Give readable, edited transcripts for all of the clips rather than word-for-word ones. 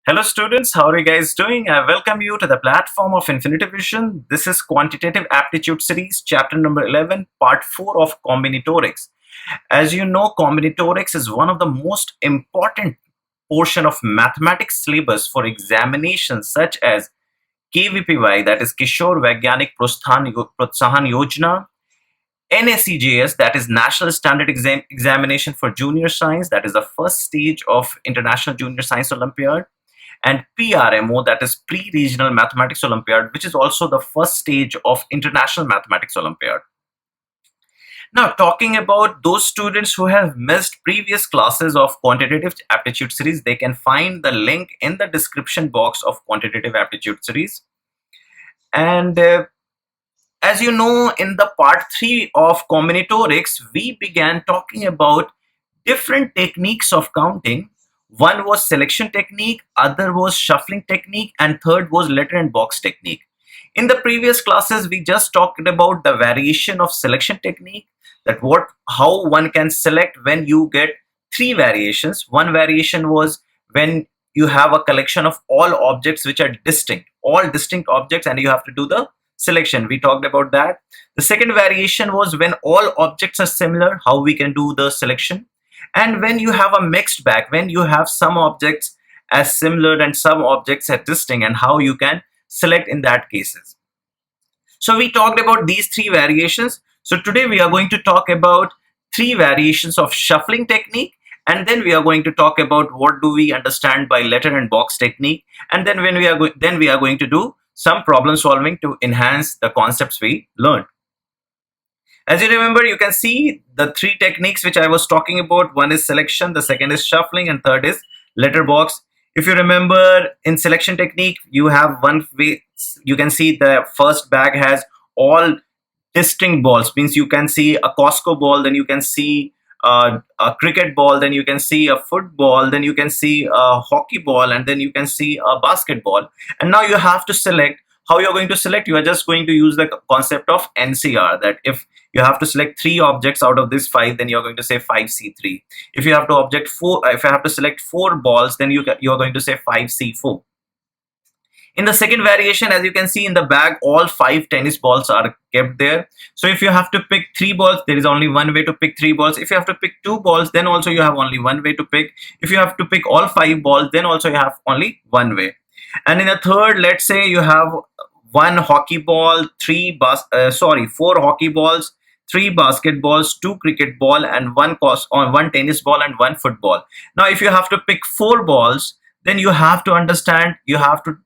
Hello students, how are you guys doing? I welcome you to the platform of Infinity Vision. This is Quantitative Aptitude Series, chapter number 11, part 4 of Combinatorics. As you know, Combinatorics is one of the most important portion of mathematics syllabus for examinations such as KVPY, that is Kishore Vaigyanik Protsahan Yojana, NSEJS, that is National Standard Examination for Junior Science, that is the first stage of International Junior Science Olympiad, and PRMO, that is Pre-Regional Mathematics Olympiad, which is also the first stage of International Mathematics Olympiad. Now, talking about those students who have missed previous classes of Quantitative Aptitude Series, they can find the link in the description box of Quantitative Aptitude Series. And as you know, in the part 3 of combinatorics, we began talking about different techniques of counting. One was selection technique, other was shuffling technique, and third was letter and box technique. In the previous classes, we just talked about the variation of selection technique, that how one can select when you get three variations. One variation was when you have a collection of all objects which are distinct, all distinct objects, and you have to do the selection. We talked about that. The second variation was when all objects are similar, how we can do the selection. And when you have a mixed bag, when you have some objects as similar and some objects as distinct, and how you can select in that cases. So we talked about these three variations. So today we are going to talk about three variations of shuffling technique, and then we are going to talk about what do we understand by letter and box technique, and then we are going to do some problem solving to enhance the concepts we learned. As you remember, you can see the three techniques which I was talking about. One is selection, the second is shuffling, and third is letter box. If you remember, in selection technique, you have one way. You can see the first bag has all distinct balls, means you can see a Costco ball, then you can see a cricket ball, then you can see a football, then you can see a hockey ball, and then you can see a basketball. And now you have to select. How you're going to select? You are just going to use the concept of NCR, that if you have to select three objects out of this five, then you're going to say 5C3. If you have to select four balls, then you're going to say 5C4. In the second variation, as you can see in the bag, all five tennis balls are kept there. So if you have to pick three balls, there is only one way to pick three balls. If you have to pick two balls, then also you have only one way to pick. If you have to pick all five balls, then also you have only one way. And in the third, let's say you have one hockey ball, four hockey balls, three basketballs, two cricket ball, and one tennis ball and one football. Now, if you have to pick four balls, then you have to understand, you have to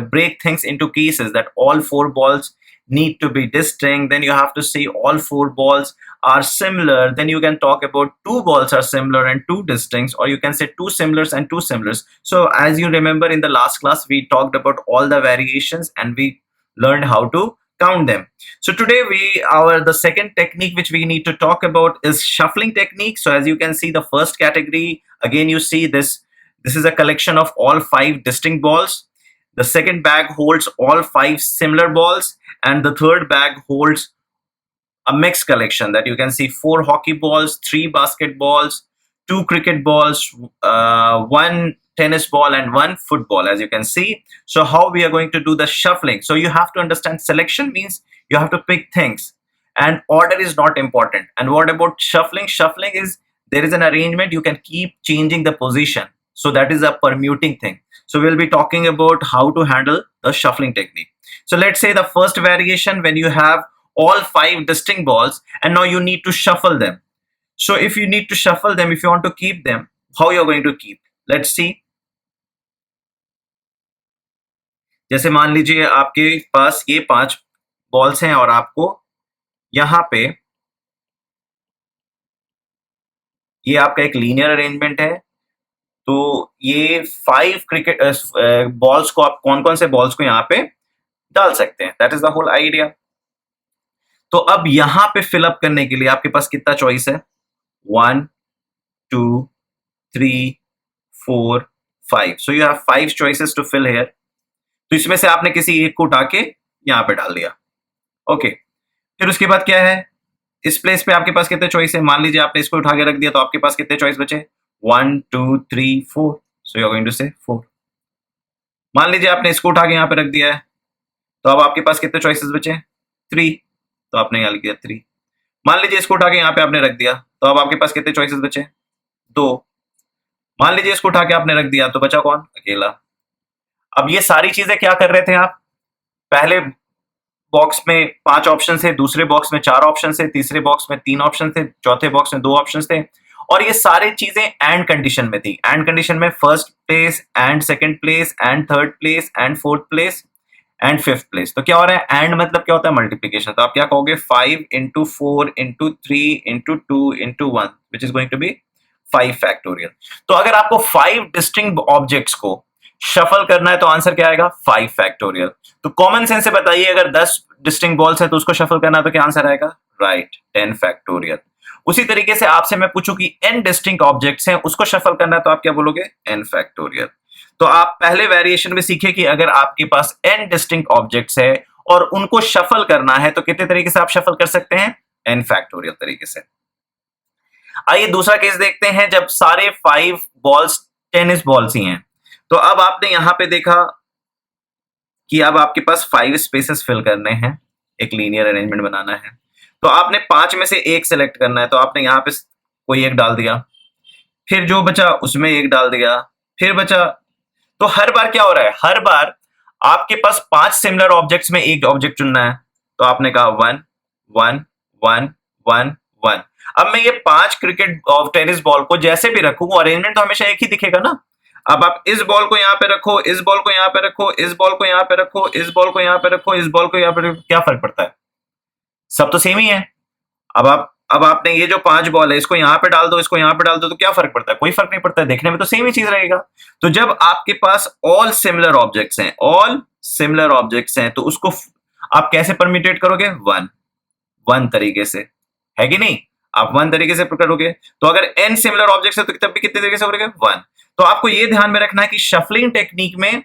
break things into cases, that all four balls need to be distinct. Then you have to say all four balls are similar. Then you can talk about two balls are similar and two distinct, or you can say two similars and two similars. So as you remember, in the last class we talked about all the variations and we learned how to count them. So today the second technique which we need to talk about is shuffling technique. So as you can see, the first category, again you see this is a collection of all five distinct balls. The second bag holds all five similar balls, and the third bag holds a mixed collection, that you can see four hockey balls, three basketballs, two cricket balls, one tennis ball, and one football, as you can see. So how we are going to do the shuffling? So you have to understand, selection means you have to pick things, and order is not important. And what about shuffling? Shuffling is, there is an arrangement, you can keep changing the position. So that is a permuting thing. So we'll be talking about how to handle the shuffling technique. So let's say the first variation, when you have all five distinct balls, and now you need to shuffle them. So if you need to shuffle them, if you want to keep them, how you're going to keep? Let's see. जैसे मान लीजिए आपके पास ये पांच balls हैं और आपको यहाँ पे ये आपका एक लीनियर अरेंजमेंट है, तो ये फाइव क्रिकेट बॉल्स को आप कौन कौन से बॉल्स को यहाँ पे डाल सकते हैं. That is the whole idea. तो अब यहाँ पे फिलअप करने के लिए आपके पास कितना चॉइस है? 1 2 3 4 5. So you have 5 choices to fill here. तो इसमें से आपने किसी एक को उठा के यहाँ पे डाल दिया. ओके, फिर उसके बाद क्या है? इस प्लेस पे आपके पास कितने चॉइस है? मान लीजिए आपने इसको उठा के रख दिया, तो आपके पास कितने चॉइस बचे? 1 2 3 4. So you are going to say 4. मान लीजिए आपने इसको उठा के यहाँ पे रख दिया है, तो अब आपके पास कितने चॉइसेस बचे? 3, तो आपने यहाँ लिख दिया 3। मान लीजिए इसको उठा के यहाँ पे आपने रख दिया, तो अब आपके पास कितने चॉइसेस बचे? 2। मान लीजिए इसको उठा के आपने रख दिया, तो बचा कौन? अकेला। अब ये सारी चीजें क्या कर रहे थे आप? पहले बॉक्स में 5 ऑप्शन थे, दूसरे बॉक्स में 4 ऑप्शन थे, तीसरे बॉक्स में 3 ऑप्शन थे, चौथे बॉक्स में 2 ऑप्शन थे, और ये सारी चीजें एंड कंडीशन में थी। एंड कंडीशन में first place and second place and third place and fourth place and fifth place. तो क्या हो रहा है? एंड मतलब क्या होता है? मल्टीप्लीकेशन। तो आप क्या कहोगे? 5 into 4 into 3 into 2 into 1 which is going to be 5 factorial. तो अगर आपको 5 डिस्टिंक्ट ऑब्जेक्ट्स को शफल करना है तो आंसर क्या आएगा? 5 फैक्टोरियल। तो कॉमन सेंस से बताइए, अगर 10 डिस्टिंक्ट बॉल्स है तो उसको शफल करना है तो क्या आंसर आएगा? Right, 10 factorial. उसी तरीके से आपसे मैं पूछूं कि n डिस्टिंक्ट ऑब्जेक्ट्स हैं, उसको शफल करना है तो आप क्या बोलोगे? n factorial. तो आप पहले वेरिएशन में सीखे कि अगर आपके पास n डिस्टिंक्ट ऑब्जेक्ट्स है और उनको शफल करना है तो कितने तरीके से आप शफल कर सकते हैं? n फैक्टोरियल तरीके से। आइए दूसरा केस देखते हैं, जब सारे 5 बॉल्स टेनिस बॉल्स ही हैं। तो अब आपने यहां पे देखा कि अब आपके पास 5 स्पेसेस फिल करने हैं, एक लीनियर अरेंजमेंट बनाना है, तो आपने 5 में से एक सेलेक्ट करना है, तो आपने यहाँ पे कोई एक डाल दिया, फिर जो बचा उसमें एक डाल दिया, फिर बचा। तो हर बार क्या हो रहा है? हर बार आपके पास 5 सिमिलर ऑब्जेक्ट्स में एक ऑब्जेक्ट चुनना है, तो आपने कहा 1 1 1 1 1। अब मैं ये 5 क्रिकेट और टेनिस बॉल को जैसे भी रखूं, अरेंजमेंट तो हमेशा एक ही दिखेगा ना। अब आप इस बॉल को यहाँ पे रखो, इस बॉल को यहाँ पे रखो, इस बॉल को यहाँ पे रखो, इस बॉल को यहाँ पे रखो, इस बॉल को यहाँ पे रखो, क्या फर्क पड़ता है? सब तो सेम ही है। अब आपने ये जो 5 बॉल है इसको यहाँ पे डाल दो, इसको यहाँ पे डाल दो, तो क्या फर्क पड़ता है? कोई फर्क नहीं पड़ता है, देखने में तो सेम ही चीज रहेगा। तो जब आपके पास ऑल सिमिलर ऑब्जेक्ट्स हैं, ऑल सिमिलर ऑब्जेक्ट्स हैं, तो उसको आप कैसे परम्यूटेट करोगे? 1 तरीके से, है कि नहीं? आप 1 तरीके से करोगे। तो अगर n सिमिलर ऑब्जेक्ट्स है तो तब भी कितने तरीके से करोगे? 1। तो आपको ये ध्यान में रखना है कि शफलिंग टेक्निक में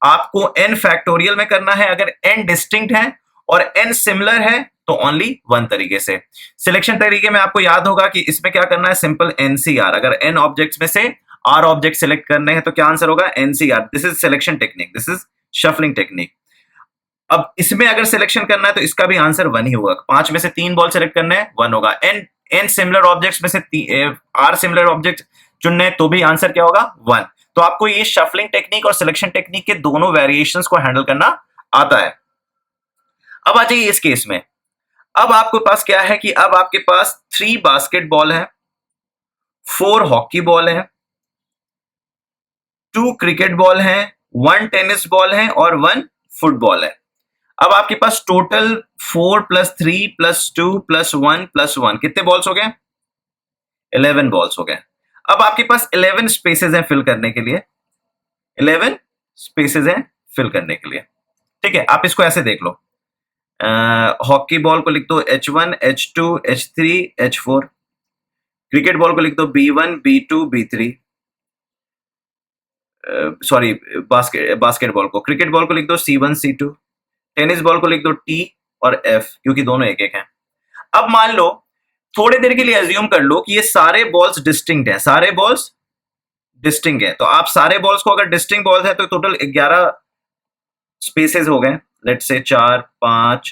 आपको n फैक्टोरियल में करना है अगर n डिस्टिंक्ट है, और n सिमिलर है तो ओनली 1 तरीके से। सिलेक्शन तरीके में आपको याद होगा कि इसमें क्या करना है? Simple NCR। अगर n ऑब्जेक्ट्स में से r ऑब्जेक्ट सिलेक्ट करने हैं तो क्या आंसर होगा? NCR। This is selection technique, this is shuffling technique. अब इसमें अगर सिलेक्शन करना है तो इसका भी आंसर 1 ही होगा। 5 में से 3 बॉल सिलेक्ट करने हैं, 1 होगा। n सिमिलर ऑब्जेक्ट्स में से r सिमिलर ऑब्जेक्ट चुनने तो भी आंसर क्या होगा? 1। तो आपको ये शफलिंग टेक्निक और सिलेक्शन टेक्निक के दोनों वेरिएशंस को हैंडल करना आता है। अब आ जाइए इस केस में। अब आपके पास क्या है कि अब आपके पास 3 बास्केटबॉल है, 4 हॉकी बॉल है, 2 क्रिकेट बॉल है, 1 टेनिस बॉल है और 1 फुटबॉल है। अब आपके पास टोटल 4 + 3 + 2 + 1 + 1 कितने बॉल्स हो गए? 11 बॉल्स हो गए। अब आपके पास 11 स्पेसेस हैं फिल करने के लिए, 11 स्पेसेस हैं फिल करने के लिए। ठीक है, आप इसको ऐसे देख लो। हॉकी बॉल को लिख दो H1 H2 H3 H4, cricket ball को लिख दो B1 B2 B3, sorry basketball को, क्रिकेट बॉल को लिख दो C1 C2, टेनिस बॉल को लिख दो T और F, क्योंकि दोनों एक एक हैं। अब मान लो, थोड़ी देर के लिए एज्यूम कर लो कि ये सारे बॉल्स डिस्टिंक्ट हैं, सारे बॉल्स डिस्टिंक्ट हैं। तो आप सारे बॉल्स को, अगर डिस्टिंक्ट बॉल्स है तो टोटल 11 स्पेसेस हो गए। Let's say 4 5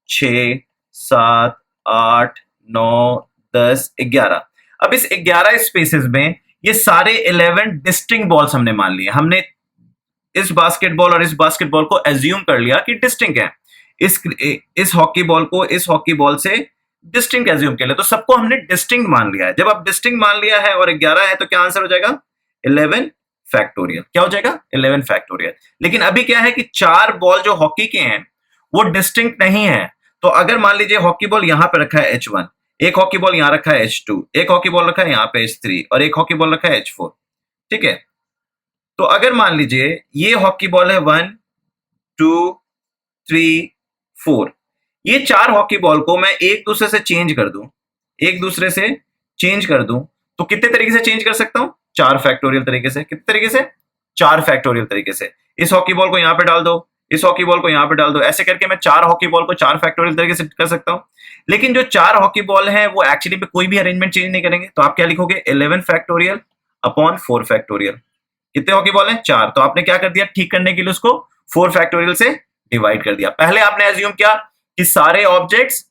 6 7 8 9 10 11। अब इस 11 स्पेसेस में ये सारे 11 डिस्टिंक्ट बॉल्स हमने मान लिए। हमने इस बास्केटबॉल और इस बास्केटबॉल को एज्यूम कर लिया कि डिस्टिंक्ट है, इस हॉकी बॉल को इस हॉकी बॉल से डिस्टिंक्ट एज्यूम कर लिया, तो सबको हमने डिस्टिंक्ट मान लिया है। जब आप डिस्टिंक्ट मान लिया है और 11 है तो क्या आंसर हो जाएगा? 11 फैक्टोरियल। क्या हो जाएगा? 11 फैक्टोरियल। लेकिन अभी क्या है कि 4 बॉल जो हॉकी के हैं वो डिस्टिंक्ट नहीं है। तो अगर मान लीजिए हॉकी बॉल यहां पे रखा है H1, एक हॉकी बॉल यहां रखा है H2, एक हॉकी बॉल रखा है यहाँ पे H3 और एक हॉकी बॉल रखा है H4। ठीक है, तो अगर मान लीजिए ये हॉकी बॉल है 1 2 3 4, ये 4 हॉकी बॉल को मैं एक दूसरे से चेंज कर दूं, एक दूसरे से चेंज कर दूं, तो कितने तरीके से चेंज कर सकता हूं? 4 फैक्टोरियल तरीके से। कितने तरीके से? 4 फैक्टोरियल तरीके से। इस हॉकी बॉल को यहां पे डाल दो, इस हॉकी बॉल को यहां पे डाल दो, ऐसे करके मैं 4 हॉकी बॉल को 4 फैक्टोरियल तरीके से कर सकता हूं। लेकिन जो 4 हॉकी बॉल है वो एक्चुअली में कोई भी अरेंजमेंट चेंज नहीं करेंगे, तो आप क्या लिखोगे? 11 फैक्टोरियल अपॉन 4 फैक्टोरियल। कितने हॉकी बॉल हैं? 4। तो आपने क्या कर दिया, ठीक करने के लिए उसको 4 फैक्टोरियल से डिवाइड कर दिया। पहले आपने एज्यूम किया कि सारे ऑब्जेक्ट्स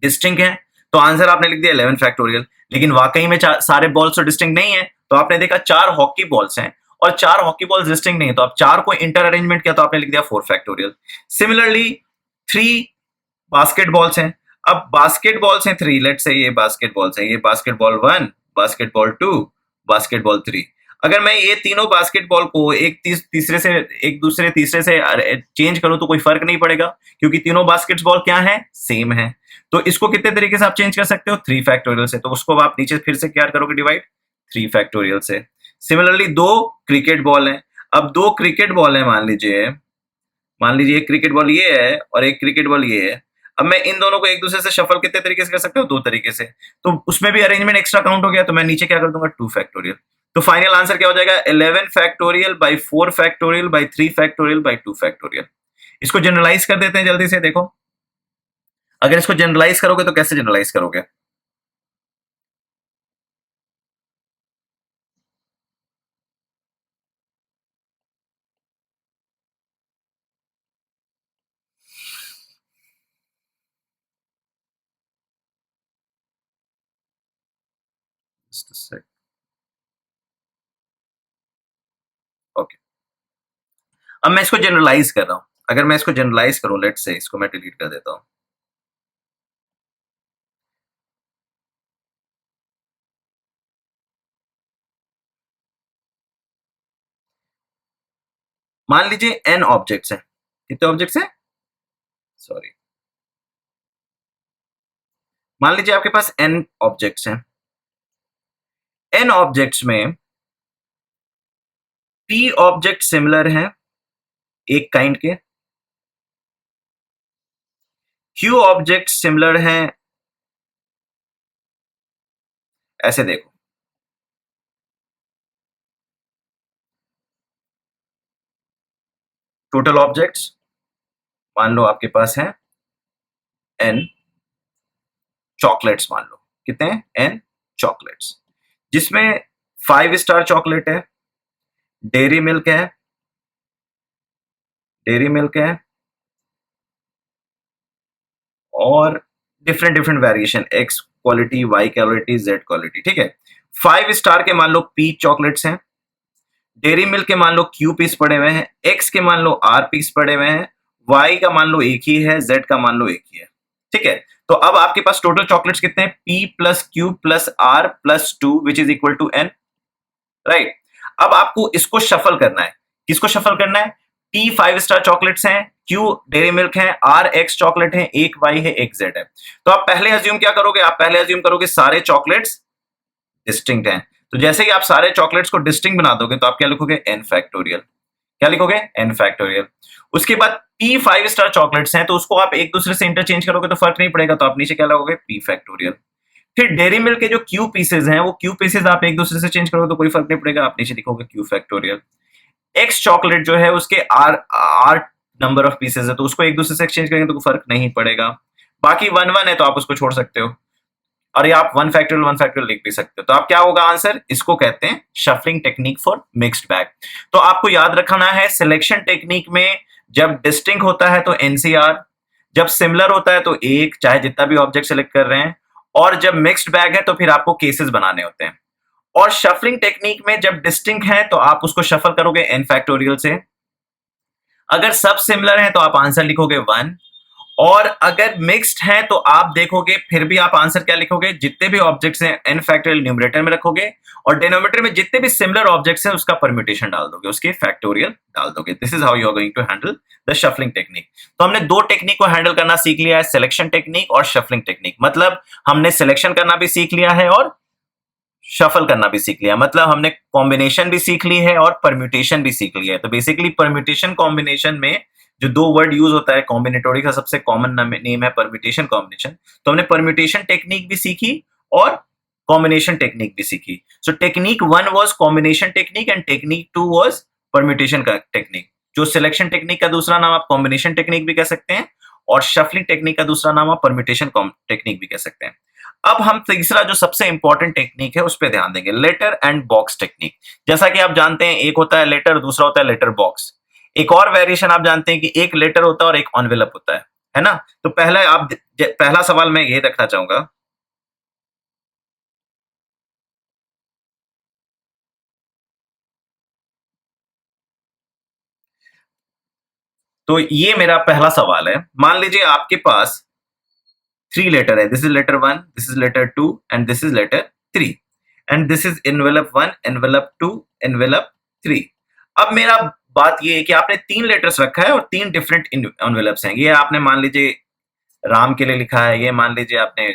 डिस्टिंक्ट हैं, तो आंसर आपने लिख दिया 11 फैक्टोरियल। लेकिन वाकई में सारे बॉल्स तो डिस्टिंक्ट नहीं है, तो आपने देखा 4 हॉकी बॉल्स हैं और 4 हॉकी बॉल्स डिस्टिंक्ट नहीं है, तो आप 4 को इंटर अरेंजमेंट किया तो आपने लिख दिया 4 फैक्टोरियल। सिमिलरली 3 बास्केटबॉल्स हैं। अब बास्केटबॉल्स हैं 3, लेट्स से ये बास्केटबॉल्स हैं, ये बास्केटबॉल 1, बास्केटबॉल 2, बास्केटबॉल 3। अगर मैं ये तीनों बास्केटबॉल को तीसरे से एक दूसरे तीसरे से चेंज करूं तो कोई फर्क नहीं पड़ेगा, क्योंकि तीनों बास्केटबॉल क्या है, सेम है। तो इसको कितने तरीके से आप चेंज कर सकते हो, 3 फैक्टोरियल से। तो उसको आप नीचे फिर से क्या करोगे, डिवाइड 3 फैक्टोरियल से। सिमिलरली 2 क्रिकेट बॉल है। अब 2 क्रिकेट बॉल है, मान लीजिए एक क्रिकेट बॉल ये है और एक क्रिकेट बॉल ये है। अब मैं इन दोनों को एक दूसरे से शफल कितने तरीके से कर सकता हूँ, 2 तरीके से। तो उसमें भी अरेंजमेंट एक्स्ट्रा काउंट हो गया, तो मैं नीचे क्या कर दूंगा, 2 फैक्टोरियल। तो फाइनल आंसर क्या हो जाएगा, 11 factorial by 4 factorial by 3 factorial by 2 factorial. इसको जनरलाइज कर देते हैं जल्दी से, देखो अगर इसको जनरलाइज करोगे तो कैसे जनरलाइज करोगे। ओके, अब मैं इसको जनरलाइज कर रहा हूं। अगर मैं इसको जनरलाइज करूं, लेट से इसको मैं डिलीट कर देता हूं। मान लीजिए n ऑब्जेक्ट्स हैं। कितने ऑब्जेक्ट्स हैं, सॉरी, मान लीजिए आपके पास n ऑब्जेक्ट्स हैं। n ऑब्जेक्ट्स में p ऑब्जेक्ट सिमिलर हैं एक काइंड के, q ऑब्जेक्ट सिमिलर हैं, ऐसे देखो, टोटल ऑब्जेक्ट्स मान लो आपके पास हैं n चॉकलेट्स, मान लो कितने हैं, n चॉकलेट्स, जिसमें 5 स्टार चॉकलेट है, डेयरी मिल्क है, डेयरी मिल्क है, और different different variation, X quality, Y quality, Z quality, ठीक है। 5 स्टार के मान लो पी चॉकलेट्स हैं, डेयरी मिल्क के मान लो क्यू पीस पड़े हुए हैं, एक्स के मान लो आर पीस पड़े हुए हैं, वाई का मान लो एक ही है, जेड का मान लो एक ही है, ठीक है। तो अब आपके पास टोटल चॉकलेट्स कितने हैं, P plus Q plus R plus 2 which is equal to N, right. अब आपको इसको शफल करना है। किसको शफल करना है, टी 5 स्टार चॉकलेट्स हैं, क्यू डेयरी मिल्क है, आर एक्स चॉकलेट है, एक वाई है, एक जेड है। तो आप पहले अज्यूम क्या करोगे, आप पहले अज्यूम करोगे सारे चॉकलेट्स डिस्टिंक्ट हैं। तो जैसे ही आप सारे चॉकलेट्स को डिस्टिंक्ट बना दोगे तो आप क्या लिखोगे, एन फैक्टोरियल। क्या लिखोगे, एन फैक्टोरियल। उसके बाद पी 5 स्टार चॉकलेट्स हैं, तो उसको आप एक दूसरे से इंटरचेंज करोगे तो फर्क नहीं पड़ेगा, तो आप नीचे क्या लगोगे, पी फैक्टोरियल। फिर डेयरी मिल्क के जो क्यू पीसेज हैं, वो क्यू पीसेज आप एक दूसरे से चेंज करोगे तो कोई फर्क नहीं पड़ेगा, आप नीचे लिखोगे क्यू फैक्टोरियल। एक्स चॉकलेट जो है उसके R R number of pieces है, तो उसको एक दूसरे से एक्सचेंज करेंगे तो कोई फर्क नहीं पड़ेगा। बाकी 1 1 है तो आप उसको छोड़ सकते हो, और ये आप 1 फैक्टोरियल लिख भी सकते हो। तो आप क्या होगा आंसर, इसको कहते हैं shuffling technique for mixed bag. तो आपको याद रखना है, सिलेक्शन टेक्निक में जब डिस्टिंक्ट होता है तो एनसीआर, जब सिमिलर होता है तो एक, चाहे जितना भी ऑब्जेक्ट सेलेक्ट कर रहे हैं, और जब मिक्स्ड बैग है तो फिर आपको केसेस बनाने होते हैं। और शफलिंग टेक्निक में जब डिस्टिंक्ट है तो आप उसको शफल करोगे एन फैक्टोरियल से। अगर सब सिमिलर है तो आप आंसर लिखोगे 1, और अगर मिक्स्ड है तो आप देखोगे फिर भी आप आंसर क्या लिखोगे, जितने भी ऑब्जेक्ट्स हैं एन फैक्टोरियल न्यूमरेटर में रखोगे, और डिनोमिनेटर में जितने भी सिमिलर ऑब्जेक्ट्स हैं उसका परम्यूटेशन डाल दोगे, उसके फैक्टोरियल डाल दोगे। This is how you are going to handle the shuffling technique. तो हमने 2 टेक्निक को हैंडल करना सीख लिया है, सिलेक्शन टेक्निक और शफलिंग टेक्निक। मतलब हमने सिलेक्शन करना भी सीख लिया है और शफल करना भी सीख लिया, मतलब हमने कॉम्बिनेशन भी सीख ली है और परम्यूटेशन भी सीख लिया है। तो बेसिकली परम्यूटेशन कॉम्बिनेशन में जो 2 वर्ड यूज होता है, कॉम्बिनेटोरी का सबसे कॉमन नेम है परम्यूटेशन कॉम्बिनेशन। तो हमने परम्यूटेशन टेक्निक भी सीखी और कॉम्बिनेशन टेक्निक भी सीखी। सो technique 1 was combination technique and technique 2 was permutation का टेक्निक। जो सिलेक्शन टेक्निक का दूसरा नाम आप कॉम्बिनेशन टेक्निक भी कह सकते हैं, और शफलिंग टेक्निक का दूसरा नाम आप परम्यूटेशन टेक्निक भी कह सकते हैं। अब हम तीसरा जो सबसे इंपॉर्टेंट टेक्निक है उस पर ध्यान देंगे, लेटर एंड बॉक्स टेक्निक। जैसा कि आप जानते हैं एक होता है लेटर, दूसरा होता है लेटर बॉक्स। एक और वेरिएशन आप जानते हैं कि एक लेटर होता है और एक एनवेलप होता है ना। तो पहला सवाल मैं ये रखना चाहूंगा, तो ये मेरा पहला सवाल है। मान लीजिए आपके पास 3 लेटर है, this is letter 1, this is letter 2 and this is letter 3, and this is envelope 1, envelope 2, envelope 3। अब मेरा बात ये है कि आपने 3 लेटर्स रखा है और 3 डिफरेंट एनवेलप्स हैं। ये आपने मान लीजिए राम के लिए लिखा है, ये मान लीजिए आपने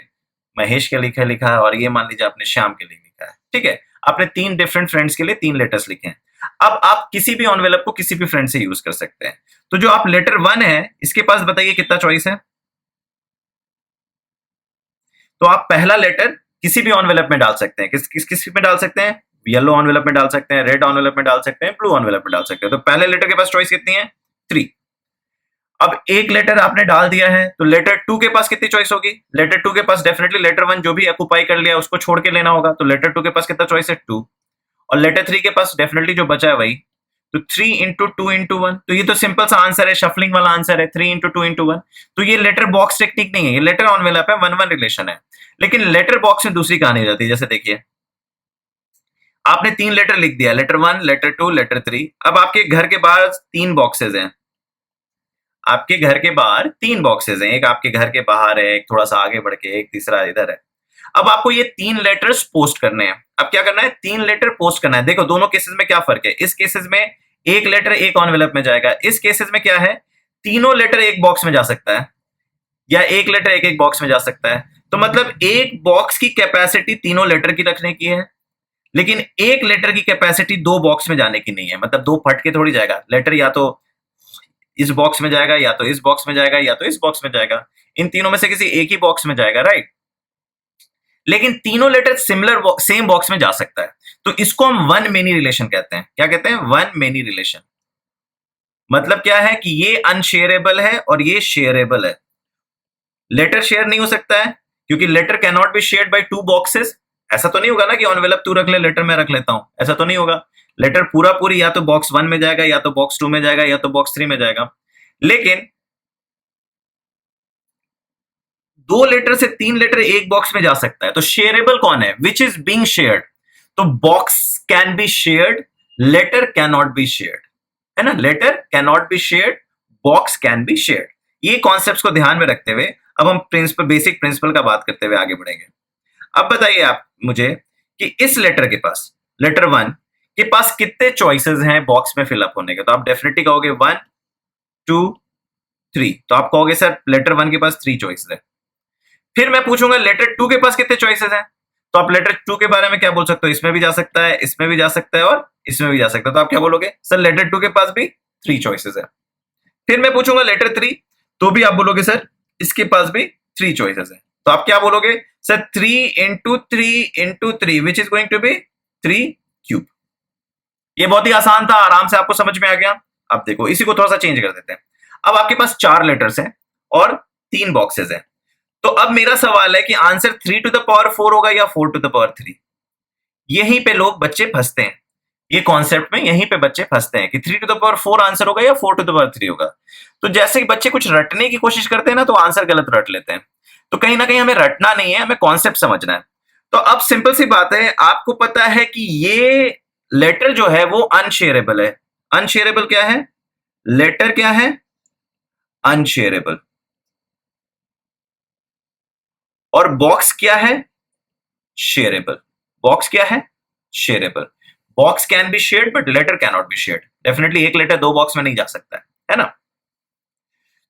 महेश के लिए लिखा है, और ये मान लीजिए आपने श्याम के लिए लिखा है। ठीक है, आपने 3 डिफरेंट फ्रेंड्स के लिए 3 लेटर्स लिखे हैं। अब आप किसी भी एनवेलप को किसी भी फ्रेंड से यूज कर सकते हैं। तो जो आप लेटर 1 है, इसके पास बताइए कितना चॉइस है। तो आप पहला लेटर किसी भी एनवेलप में डाल सकते हैं। किस में डाल सकते हैं? येलो एनवेलप में डाल सकते हैं, रेड एनवेलप में डाल सकते हैं, ब्लू एनवेलप में डाल सकते हैं। तो पहले लेटर के पास चॉइस कितनी है? 3। अब एक लेटर आपने डाल दिया है, तो लेटर 2 के पास कितनी चॉइस होगी? लेटर 2 के पास डेफिनेटली लेटर 1 जो भी ऑक्युपाई कर लिया उसको छोड़ के लेना होगा। तो लेटर 2 के पास कितना चॉइस है? 2। और लेटर 3 के पास डेफिनेटली जो बचा है वही। तो 3 इंटू 2 इंटू 1, तो ये तो सिंपल सा आंसर है, शफलिंग वाला आंसर है, 3 इंटू 2 इंटू 1। तो ये लेटर बॉक्स टेक्निक नहीं है, ये लेटर एनवेलप है, 1-1 रिलेशन है। लेकिन लेटर बॉक्स में दूसरी कहानी हो जाती है। जैसे देखिए, आपने 3 लेटर लिख दिया, लेटर 1, लेटर 2, लेटर 3। अब आपके घर के बाहर 3 बॉक्सेस हैं, आपके घर के बाहर 3 बॉक्सेस हैं, एक आपके घर के बाहर है, एक थोड़ा सा आगे बढ़ के, एक तीसरा इधर है। अब आपको ये 3 लेटर्स पोस्ट करने हैं। अब क्या करना है? 3 लेटर पोस्ट करना है। देखो दोनों केसेस में क्या फर्क है। इस केसेस में एक लेटर एक एनवेलप में जाएगा, इस केसेस में क्या है, तीनों लेटर एक बॉक्स में जा सकता है, या एक लेटर एक एक बॉक्स में जा सकता है। तो मतलब एक बॉक्स की कैपेसिटी तीनों लेटर की रखने की है, लेकिन एक लेटर की कैपेसिटी 2 बॉक्स में जाने की नहीं है। मतलब 2 फट के थोड़ी जाएगा लेटर, या तो इस बॉक्स में जाएगा, या तो इस बॉक्स में जाएगा, या तो इस बॉक्स में जाएगा। इन तीनों में से किसी एक ही बॉक्स में जाएगा, राइट। लेकिन तीनों लेटर सिमिलर सेम बॉक्स में जा सकता है। तो इसको हम वन मेनी रिलेशन कहते हैं। क्या कहते हैं? One many relation. मतलब क्या है कि ये अनशेयरेबल है और ये शेयरेबल है। लेटर शेयर नहीं हो सकता है क्योंकि letter can not be shared by 2 boxes. ऐसा तो नहीं होगा ना कि एनवेलप तू रख ले, लेटर मैं रख लेता हूं, ऐसा तो नहीं होगा। लेटर पूरा पूरी या तो बॉक्स 1 में जाएगा, या तो बॉक्स 2 में जाएगा, या तो बॉक्स 3 में जाएगा। लेकिन 2 लेटर से 3 लेटर एक बॉक्स में जा सकता है। तो शेयरेबल कौन है? Which is being shared. तो box can be shared, letter can not be shared, है ना। Letter can not be shared, box can be shared. ये कॉन्सेप्ट्स को ध्यान में रखते हुए अब हम प्रिंसिपल, बेसिक प्रिंसिपल का बात करते हुए आगे बढ़ेंगे। अब बताइए आप मुझे कि इस लेटर के पास, लेटर 1 के पास कितने चॉइसेस हैं बॉक्स में फिलअप होने के? तो आप डेफिनेटली कहोगे 1, 2, 3। तो आप कहोगे सर लेटर 1 के पास 3 चॉइसेस है। फिर मैं पूछूंगा लेटर 2 के पास कितने चॉइसेस हैं? तो आप लेटर 2 के बारे में क्या बोल सकते हो? इसमें भी जा सकता है, इसमें भी जा सकता है, और इसमें भी जा सकता है। तो आप क्या बोलोगे? सर लेटर 2 के पास भी 3 चॉइसेस है। फिर मैं पूछूंगा लेटर 3, तो भी आप बोलोगे सर इसके पास भी 3 चॉइसेस है। तो आप क्या बोलोगे? Sir 3 into 3 into 3 which is going to be 3 cube. ये बहुत ही आसान था, आराम से आपको समझ में आ गया। अब देखो इसी को थोड़ा सा चेंज कर देते हैं। अब आपके पास 4 लेटर्स हैं और 3 बॉक्सेस हैं। तो अब मेरा सवाल है कि आंसर 3 टू द पावर 4 होगा या 4 टू द पावर 3? यहीं पे लोग बच्चे फंसते हैं, ये कॉन्सेप्ट में यहीं पे बच्चे फंसते हैं कि 3 टू द पावर 4 आंसर होगा या 4 टू द पावर 3 होगा। तो जैसे कि बच्चे कुछ रटने की कोशिश करते हैं ना, तो आंसर गलत रट लेते हैं। तो कहीं ना कहीं हमें रटना नहीं है, हमें कॉन्सेप्ट समझना है। तो अब सिंपल सी बात है, आपको पता है कि ये लेटर जो है वो अनशेयरेबल है। अनशेयरेबल क्या है? लेटर क्या है? अनशेयरेबल। और बॉक्स क्या है? शेयरेबल। बॉक्स क्या है? Shareable. Box can be shared but later can not be shared. Definitely एक लेटर 2 बॉक्स में नहीं जा सकता है ना।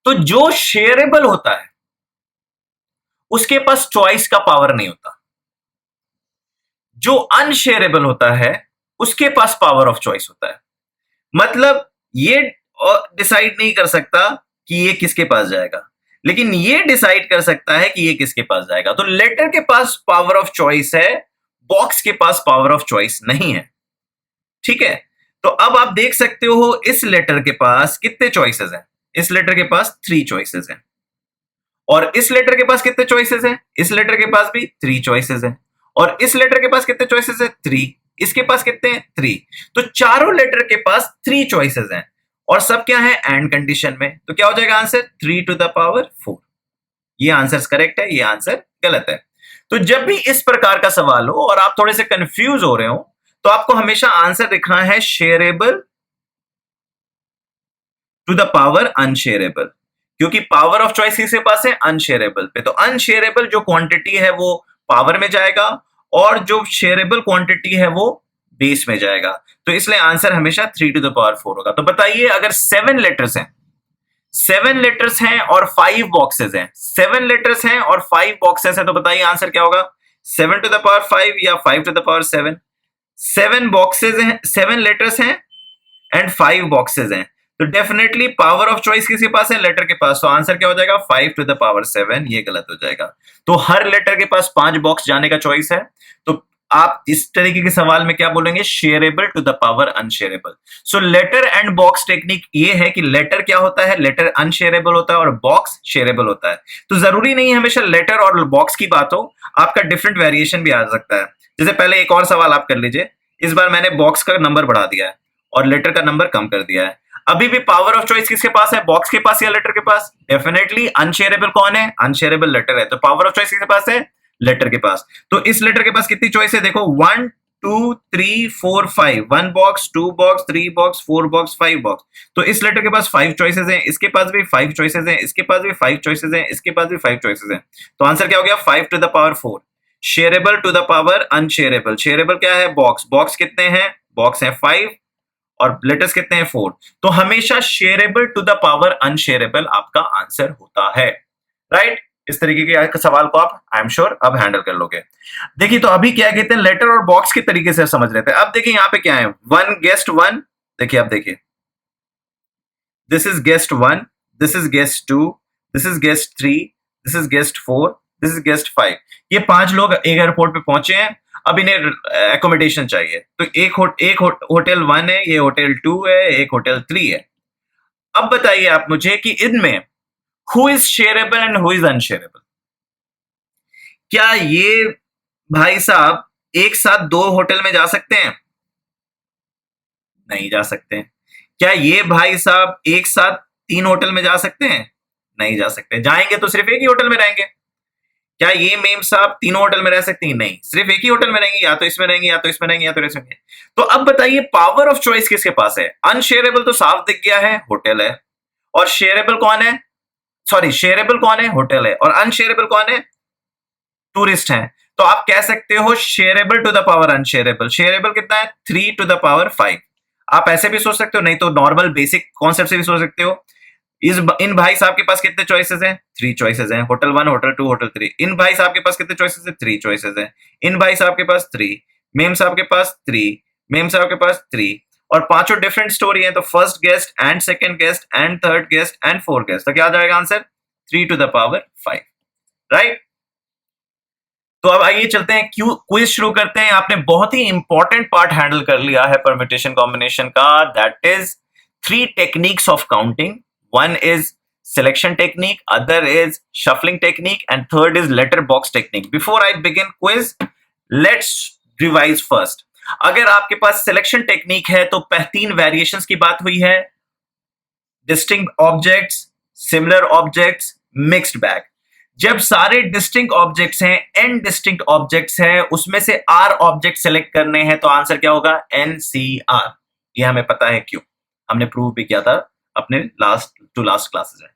तो जो शेयरेबल होता है उसके पास चॉइस का पावर नहीं होता। जो अनशेयरेबल होता है उसके पास पावर ऑफ चॉइस होता है। मतलब ये डिसाइड नहीं कर सकता कि ये किसके पास जाएगा, लेकिन ये डिसाइड कर सकता है कि ये किसके पास जाएगा। तो लेटर के पास पावर ऑफ चॉइस है, बॉक्स के पास पावर ऑफ चॉइस नहीं है। ठीक है, तो अब आप देख सकते हो इस लेटर के पास कितने चॉइसेस हैं। इस लेटर के पास 3 चॉइसेस हैं और इस लेटर के पास कितने चॉइसेस हैं? इस लेटर के पास भी 3 चॉइसेस हैं, और इस लेटर के पास कितने चॉइसेस हैं? 3। इसके पास कितने हैं? 3। तो चारों लेटर के पास 3 चॉइसेस हैं, और सब क्या है? एंड कंडीशन में। तो क्या हो जाएगा आंसर? 3 to the power 4। ये आंसर करेक्ट है, ये आंसर गलत है। तो जब भी इस प्रकार का सवाल हो और आप थोड़े से कंफ्यूज हो रहे हो, तो आपको हमेशा आंसर लिखना है शेयरेबल टू द पावर अनशेयरेबल, क्योंकि पावर ऑफ चॉइस किसके पास है? अनशेयरेबल पे। तो अनशेयरेबल जो क्वांटिटी है वो पावर में जाएगा, और जो शेयरेबल क्वांटिटी है वो बेस में जाएगा। तो इसलिए आंसर हमेशा 3 टू द पावर 4 होगा। तो बताइए, अगर 7 लेटर्स हैं, 7 लेटर्स हैं और 5 बॉक्सेस हैं, 7 लेटर्स हैं और 5 बॉक्सेस हैं, तो बताइए आंसर क्या होगा? 7 टू द पावर 5 या 5 टू द पावर 7? 7 बॉक्सेस हैं, 7 लेटर्स हैं एंड 5 बॉक्सेस हैं, तो डेफिनेटली पावर ऑफ चॉइस किसके पास है? लेटर के पास। तो आंसर क्या हो जाएगा? 5 टू द पावर 7। ये गलत हो जाएगा। तो हर लेटर के पास 5 बॉक्स जाने का चॉइस है। तो आप इस तरीके के सवाल में क्या बोलेंगे? Shareable to the power unshareable. So letter and box technique ये है कि लेटर क्या होता है? लेटर अनशेयरेबल होता है और बॉक्स शेयरेबल होता है। तो जरूरी नहीं है हमेशा लेटर और बॉक्स की बात हो, आपका डिफरेंट वेरिएशन भी आ सकता है। जैसे पहले एक और सवाल आप कर लीजिए। इस बार मैंने बॉक्स का नंबर बढ़ा दिया है और लेटर का नंबर कम कर दिया है। अभी भी पावर ऑफ चॉइस किसके पास है? बॉक्स के पास या लेटर के पास? डेफिनेटली अनशेयरेबल कौन है? अनशेयरेबल लेटर है। तो पावर ऑफ चॉइस किसके पास है? लेटर के पास। तो इस लेटर के पास कितनी चॉइस है? देखो 1 2 3 4 5, 1 box, 2 box, 3 box, 4 box, 5 box. तो इस लेटर के पास 5 चॉइसेस हैं, इसके पास भी 5 चॉइसेस हैं, इसके पास भी 5 चॉइसेस हैं, इसके पास भी 5 चॉइसेस हैं। तो आंसर क्या हो गया? 5 to the power 4। Shareable to the power unshareable. Shareable क्या है? बॉक्स। बॉक्स कितने हैं? बॉक्स है 5 और लेटर्स कितने हैं? 4। तो हमेशा शेयरेबल टू द पावर अनशेयरेबल आपका आंसर होता है, राइट? इस तरीके के सवाल को आप आई एम श्योर अब हैंडल कर लोगे। देखिए, तो अभी क्या कहते हैं, लेटर और बॉक्स के तरीके से समझ रहे थे। अब देखिए यहाँ पे क्या है, वन गेस्ट वन। देखिए, अब देखिए, this is guest one, this is guest two, this is guest three, this is guest four, this is guest 5। ये 5 लोग एक एयरपोर्ट पे पहुंचे हैं। अब इन्हें एकोमोडेशन चाहिए। तो एक होटल 1 है, ये होटल 2 है, एक होटल 3 है। अब बताइए आप मुझे कि इनमें who is shareable and who is unshareable? क्या ये भाई साहब एक साथ 2 होटल में जा सकते हैं? नहीं जा सकते। क्या ये भाई साहब एक साथ 3 होटल में जा सकते हैं? नहीं जा सकते। जाएंगे तो सिर्फ एक ही होटल में रहेंगे। क्या ये मेम साहब तीनों होटल में रह सकती हैं? नहीं, सिर्फ एक ही होटल में रहेंगे, या तो इसमें रहेंगे, या तो इसमें रहेंगे, या तो इसमें। तो अब बताइए पावर ऑफ चॉइस किसके पास है? अनशेयरेबल तो साफ दिख गया है, होटल है। और शेयरेबल कौन है? सॉरी, शेयरेबल कौन है? होटल है। और अनशेयरेबल कौन है? टूरिस्ट है। तो आप कह सकते हो shareable to the power unshareable. Shareable कितना है? 3 टू द पावर 5। आप ऐसे भी सोच सकते हो, नहीं तो नॉर्मल बेसिक कॉन्सेप्ट से भी सोच सकते हो। इन भाई साहब के पास कितने चॉइसेस हैं? 3 चॉइसेस हैं। Hotel 1, hotel 2, hotel 3। इन भाई साहब के पास कितने चॉइसेस हैं? 3 चॉइसेस हैं। इन भाई साहब के पास 3, मेम साहब के पास 3, मेम साहब के पास 3। और पांचों डिफरेंट स्टोरी है। तो first guest and second guest and third guest and fourth guest. तो क्या आ जाएगा answer? 3 to the power 5, right? तो अब आइए चलते हैं, क्यों क्विज शुरू करते हैं। आपने बहुत ही इंपॉर्टेंट पार्ट हैंडल कर लिया है परम्यूटेशन कॉम्बिनेशन का, that is 3 techniques of counting. One is selection technique, other is shuffling technique, and third is letter box technique. Before I begin quiz, let's revise first. अगर आपके पास selection technique है तो 3 variations की बात हुई है, distinct objects, similar objects, mixed bag। जब सारे डिस्टिंक्ट ऑब्जेक्ट्स हैं, n डिस्टिंक्ट ऑब्जेक्ट्स हैं, उसमें से r ऑब्जेक्ट सेलेक्ट करने हैं, तो आंसर क्या होगा? NCR। ये हमें पता है क्यों, हमने प्रूव भी किया था अपने लास्ट क्लासेस में।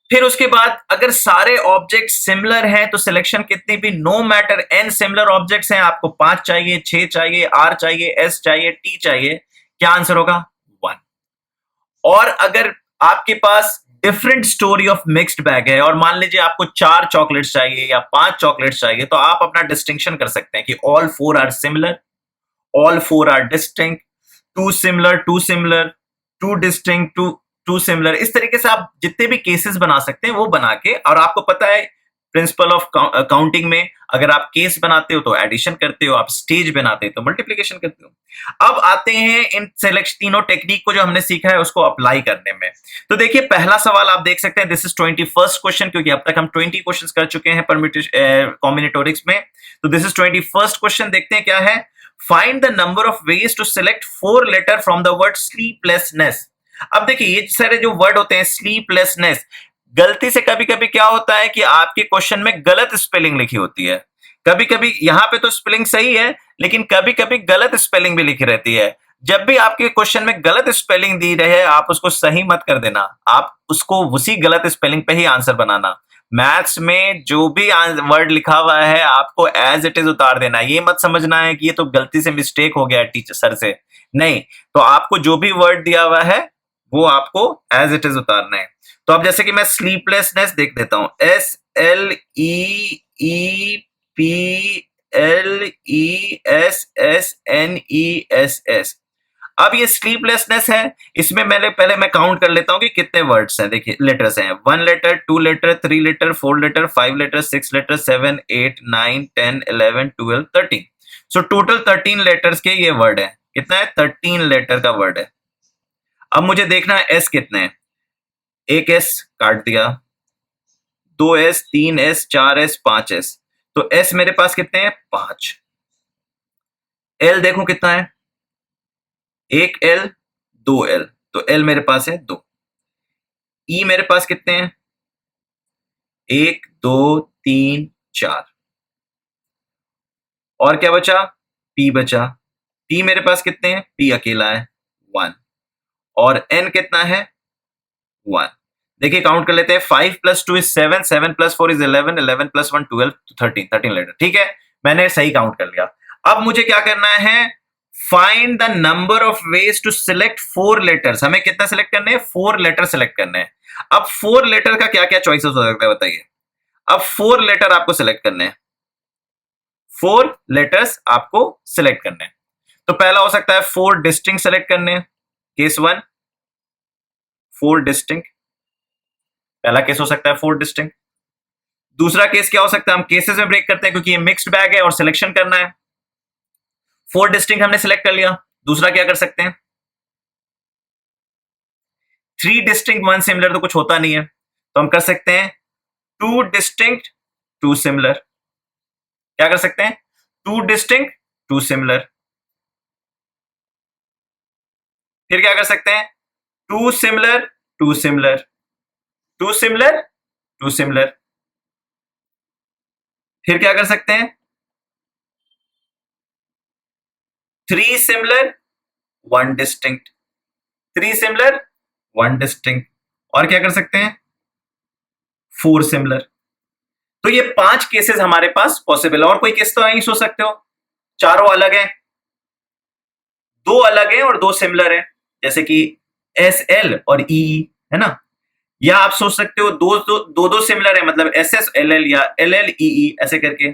फिर उसके बाद अगर सारे ऑब्जेक्ट सिमिलर हैं तो सिलेक्शन कितनी भी, no matter n similar objects हैं, आपको 5 चाहिए, 6 चाहिए, r चाहिए, s चाहिए, t चाहिए, क्या आंसर होगा? 1। और अगर आपके पास different story of mixed bag है और मान लीजिए आपको 4 चॉकलेट्स चाहिए या 5 चॉकलेट्स चाहिए, तो आप अपना डिस्टिंक्शन कर सकते हैं कि all 4 are similar, all 4 are distinct, 2 similar, 2 similar, 2 distinct, 2 similar. इस तरीके से आप जितने भी केसेस बना सकते हैं वो बना के, और आपको पता है प्रिंसिपल ऑफ काउंटिंग में अगर आप केस बनाते हो तो एडिशन करते हो, आप स्टेज बनाते हो तो मल्टीप्लिकेशन करते हो। अब आते हैं इन सेलेक्ट तीनों टेक्निक को जो हमने सीखा है उसको अप्लाई करने में। तो देखिए पहला सवाल आप देख सकते हैं, दिस इज 21st क्वेश्चन, क्योंकि अब तक हम 20 क्वेश्चंस कर चुके हैं कॉम्बिनेटोरिक्स में। तो दिस इज 21st क्वेश्चन। देखते हैं क्या है। Find the number of ways to select 4 letter from the word sleeplessness. अब देखिए ये सारे जो वर्ड होते हैं स्लीपलेसनेस, गलती से कभी कभी क्या होता है कि आपके क्वेश्चन में गलत स्पेलिंग लिखी होती है। कभी कभी यहाँ पे तो स्पेलिंग सही है लेकिन कभी कभी गलत स्पेलिंग भी लिखी रहती है। जब भी आपके क्वेश्चन में गलत स्पेलिंग दी रहे आप उसको सही मत कर देना, आप उसको उसी गलत स्पेलिंग पे ही आंसर बनाना। मैथ्स में जो भी वर्ड लिखा हुआ है आपको एज इट इज उतार देना। ये मत समझना है कि ये तो गलती से मिस्टेक हो गया टीचर सर से, नहीं। तो आपको जो भी वर्ड दिया हुआ है वो आपको एज इट इज उतारना है। तो अब जैसे कि मैं स्लीपलेसनेस देख देता हूं, SLEEPLESSNESS। अब ये स्लीपलेसनेस है, इसमें मैंने पहले मैं काउंट कर लेता हूं कि कितने वर्ड्स हैं। देखिए लेटर्स हैं, 1 letter, 2 letter, 3 letter, 4 letter, 5 letter, 6 letter, 7 8 9 10 11 12 13। So total 13 letters के ये वर्ड है। कितना है? 13 लेटर का वर्ड है। अब मुझे देखना है एस कितने हैं। एक एस काट दिया, 2 एस, 3 एस, 4 एस, 5 एस। तो एस मेरे पास कितने हैं? 5। एल देखो कितना है? 1 एल, 2 एल, तो एल मेरे पास है 2। ई मेरे पास कितने हैं? 1 2 3 4। और क्या बचा? पी बचा। पी मेरे पास कितने हैं? पी अकेला है 1। और एन कितना है? 1। देखिए काउंट कर लेते हैं, 5 + 2 = 7, 7 + 4 = 11, 11 + 1 12, 13, 13 लेटर। ठीक है, मैंने सही काउंट कर लिया। अब मुझे क्या करना है? Find the number of ways to select 4 letters. हमें कितना सिलेक्ट करने हैं? 4 लेटर सिलेक्ट करने हैं। अब 4 लेटर का क्या क्या चॉइसेस हो सकता है बताइए। अब 4 लेटर आपको सिलेक्ट करने हैं, 4 लेटर्स आपको सिलेक्ट करने हैं। तो पहला हो सकता है 4 डिस्टिंक्ट सिलेक्ट करने हैं, केस 1, 4 डिस्टिंक्ट। पहला केस हो सकता है 4 डिस्टिंक्ट। दूसरा केस क्या हो सकता है? हम केसेस में ब्रेक करते हैं क्योंकि ये मिक्स्ड बैग है और सिलेक्शन करना है। 4 डिस्टिंक्ट हमने सिलेक्ट कर लिया। दूसरा क्या कर सकते हैं? 3 डिस्टिंक्ट 1 सिमिलर तो कुछ होता नहीं है, तो हम कर सकते हैं 2 डिस्टिंक्ट 2 सिमिलर। क्या कर सकते हैं? 2 डिस्टिंक्ट 2 सिमिलर। फिर क्या कर सकते हैं? 2 सिमिलर 2 सिमिलर, 2 सिमिलर 2 सिमिलर। फिर क्या कर सकते हैं? 3 सिमिलर 1 डिस्टिंक्ट, 3 सिमिलर 1 डिस्टिंक्ट। और क्या कर सकते हैं? 4 सिमिलर। तो ये 5 केसेस हमारे पास पॉसिबल है। और कोई केस तो नहीं सोच सकते हो? चारों अलग है, 2 अलग है और 2 सिमिलर है, जैसे कि एस एल और ई है ना। या आप सोच सकते हो दो सिमिलर है, मतलब एस एस एल एल या एल एल ई ऐसे करके।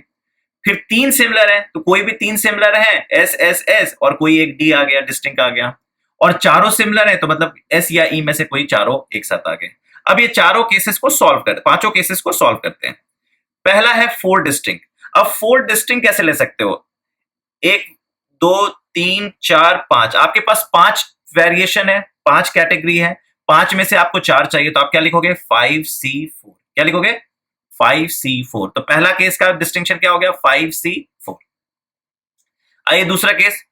फिर 3 सिमिलर है, तो कोई भी 3 सिमिलर है, एस एस एस और कोई एक डी आ गया, डिस्टिंक्ट आ गया। और चारों सिमिलर है तो मतलब एस या ई में से कोई चारों एक साथ आ गए। अब ये चारों केसेस को सॉल्व करते, पांचों केसेस को सॉल्व करते हैं। पहला है 4 डिस्टिंक्ट। अब 4 डिस्टिंक्ट कैसे ले सकते हो? 1 2 3 4 5, आपके पास 5 वेरिएशन है, 5 कैटेगरी है। 5 में से आपको 4 चाहिए, तो आप क्या लिखोगे? 5C4। क्या लिखोगे? 5C4। तो पहला केस का डिस्टिंक्शन क्या हो गया? 5C4। आइए दूसरा case,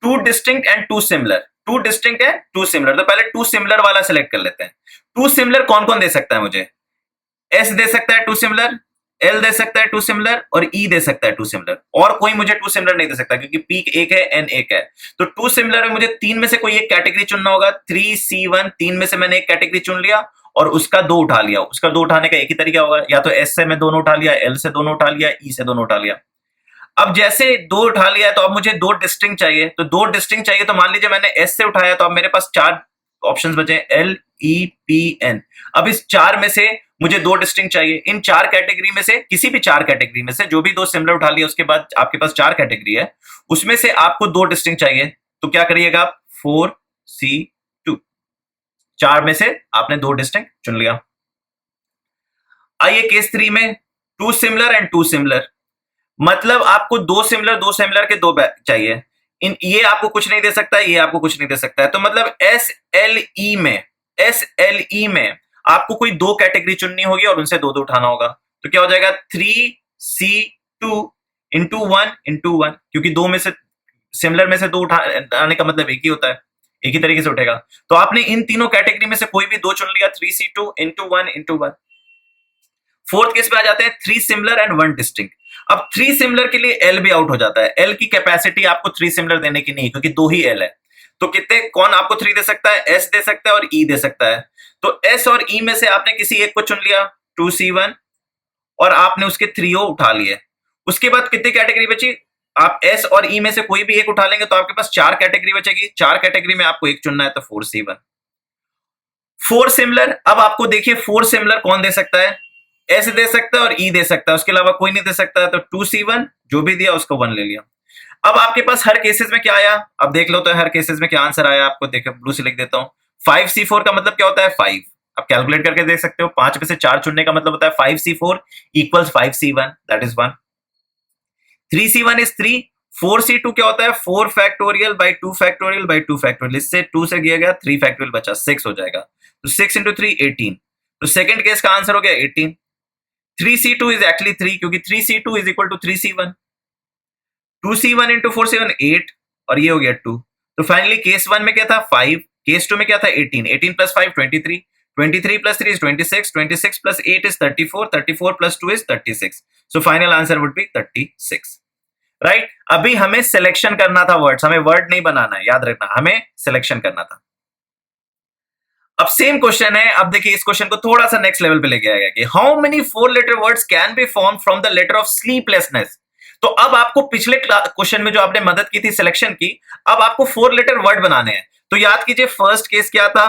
2 distinct and 2 similar. 2 distinct है, 2 सिमिलर। तो पहले 2 सिमिलर वाला सिलेक्ट कर लेते हैं। 2 सिमिलर कौन कौन दे सकता है मुझे? एस दे सकता है 2 सिमिलर, एल दे सकता है 2 सिमिलर और ई दे सकता है 2 सिमिलर। और कोई मुझे 2 सिमिलर नहीं दे सकता क्योंकि पी एक है, एन एक है। तो 2 सिमिलर में मुझे 3 में से कोई एक कैटेगरी चुनना होगा। 3C1, 3 में से मैंने एक कैटेगरी चुन लिया और उसका 2 उठा लिया। उसका 2 उठाने का एक ही तरीका होगा, या तो एस से मैं दोनों उठा लिया, एल से दोनों उठा लिया, ई से दोनों उठा लिया। अब जैसे 2 उठा लिया तो अब मुझे 2 डिस्टिंक्ट चाहिए। तो 2 डिस्टिंक्ट चाहिए, तो मान लीजिए मैंने एस से उठाया, तो अब मेरे पास 4 ऑप्शंस बचे, एल ई पी एन। अब इस 4 में से मुझे 2 डिस्टिंक्ट चाहिए। इन 4 कैटेगरी में से किसी भी 4 कैटेगरी में से जो भी 2 सिमिलर उठा लिया, उसके बाद आपके पास 4 कैटेगरी है, उसमें से आपको 2 डिस्टिंक्ट चाहिए। तो क्या करिएगा आप? 4C2। 4 में से आपने 2 डिस्टिंक्ट चुन लिया। आइए केस 3 में, two similar and two similar, मतलब आपको दो सिमिलर के दो चाहिए। इन ये आपको कुछ नहीं दे सकता, ये आपको कुछ नहीं दे सकता है, तो मतलब एस एल ई में आपको कोई दो कैटेगरी चुननी होगी और उनसे दो दो उठाना होगा। तो क्या हो जाएगा 3C2 इंटू 1 क्योंकि दो में से सिमिलर में से दो उठाने का मतलब एक ही होता है, एक ही तरीके से उठेगा। तो आपने इन तीनों कैटेगरी में से कोई भी दो चुन लिया, 3C2 इंटू 1। फोर्थ केस पे आ जाते हैं, 3 सिमिलर एंड 1 डिस्टिंक्ट। अब 3 सिमिलर के लिए एल भी आउट हो जाता है, एल की कैपेसिटी आपको 3 सिमिलर देने की नहीं, क्योंकि दो ही एल है। तो कितने, कौन आपको 3 दे सकता है? एस दे सकता है और ई दे सकता है। तो एस और ई में से आपने किसी एक को चुन लिया, 2C1, और आपने उसके 3 उठा लिए। उसके बाद कितनी कैटेगरी बची? आप एस और ई में से कोई भी एक उठा लेंगे तो आपके पास 4 कैटेगरी बचेगी। 4 कैटेगरी में आपको एक चुनना है, तो 4C1। 4 सिमिलर, अब आपको देखिए 4 सिमिलर कौन दे सकता है? एस दे सकता है और ई दे सकता है, उसके अलावा कोई नहीं दे सकता है। तो 2C1 जो भी दिया उसको 1 ले लिया। अब आपके पास हर केसेस में क्या आया, अब देख लो तो हर केसेस में क्या आंसर आया आपको, देखो ब्लू से लिख देता हूं। 5C4 का मतलब क्या होता है? 5। अब कैलकुलेट करके देख सकते हो, 5 में से 4 चुनने का मतलब होता है 5C4 equals 5C1, that is 1। 3C1 is 3। 4C2 क्या होता है? 4 factorial by 2 factorial by 2 factorial, इससे 2 से किया गया 3 फैक्टोरियल बचा, 6 हो जाएगा। तो 6 इंटू 3 18। तो सेकंड केस का आंसर हो गया 18। 3C2 is actually 3 क्योंकि 3C2 is equal to 3C1। 2C1 into 4C1 8 और ये हो गया 2। तो फाइनली केस 1 में क्या था? 5। केस 2 में क्या था? 18। 18 plus 5 23। 23 plus 3 is 26। 26 plus 8 is 34। 34 plus 2 is 36। So final answer would be 36, right. अभी हमें सिलेक्शन करना था वर्ड्स, हमें वर्ड नहीं बनाना है, याद रखना, हमें सिलेक्शन करना था। अब सेम क्वेश्चन है, अब देखिए इस क्वेश्चन को थोड़ा सा नेक्स्ट लेवल पे लेके आएगा कि how many 4 letter words can be form from the letter of sleeplessness. तो अब आपको पिछले क्वेश्चन में जो आपने मदद की थी सिलेक्शन की, अब आपको 4 लेटर वर्ड बनाने हैं। तो याद कीजिए फर्स्ट केस क्या था,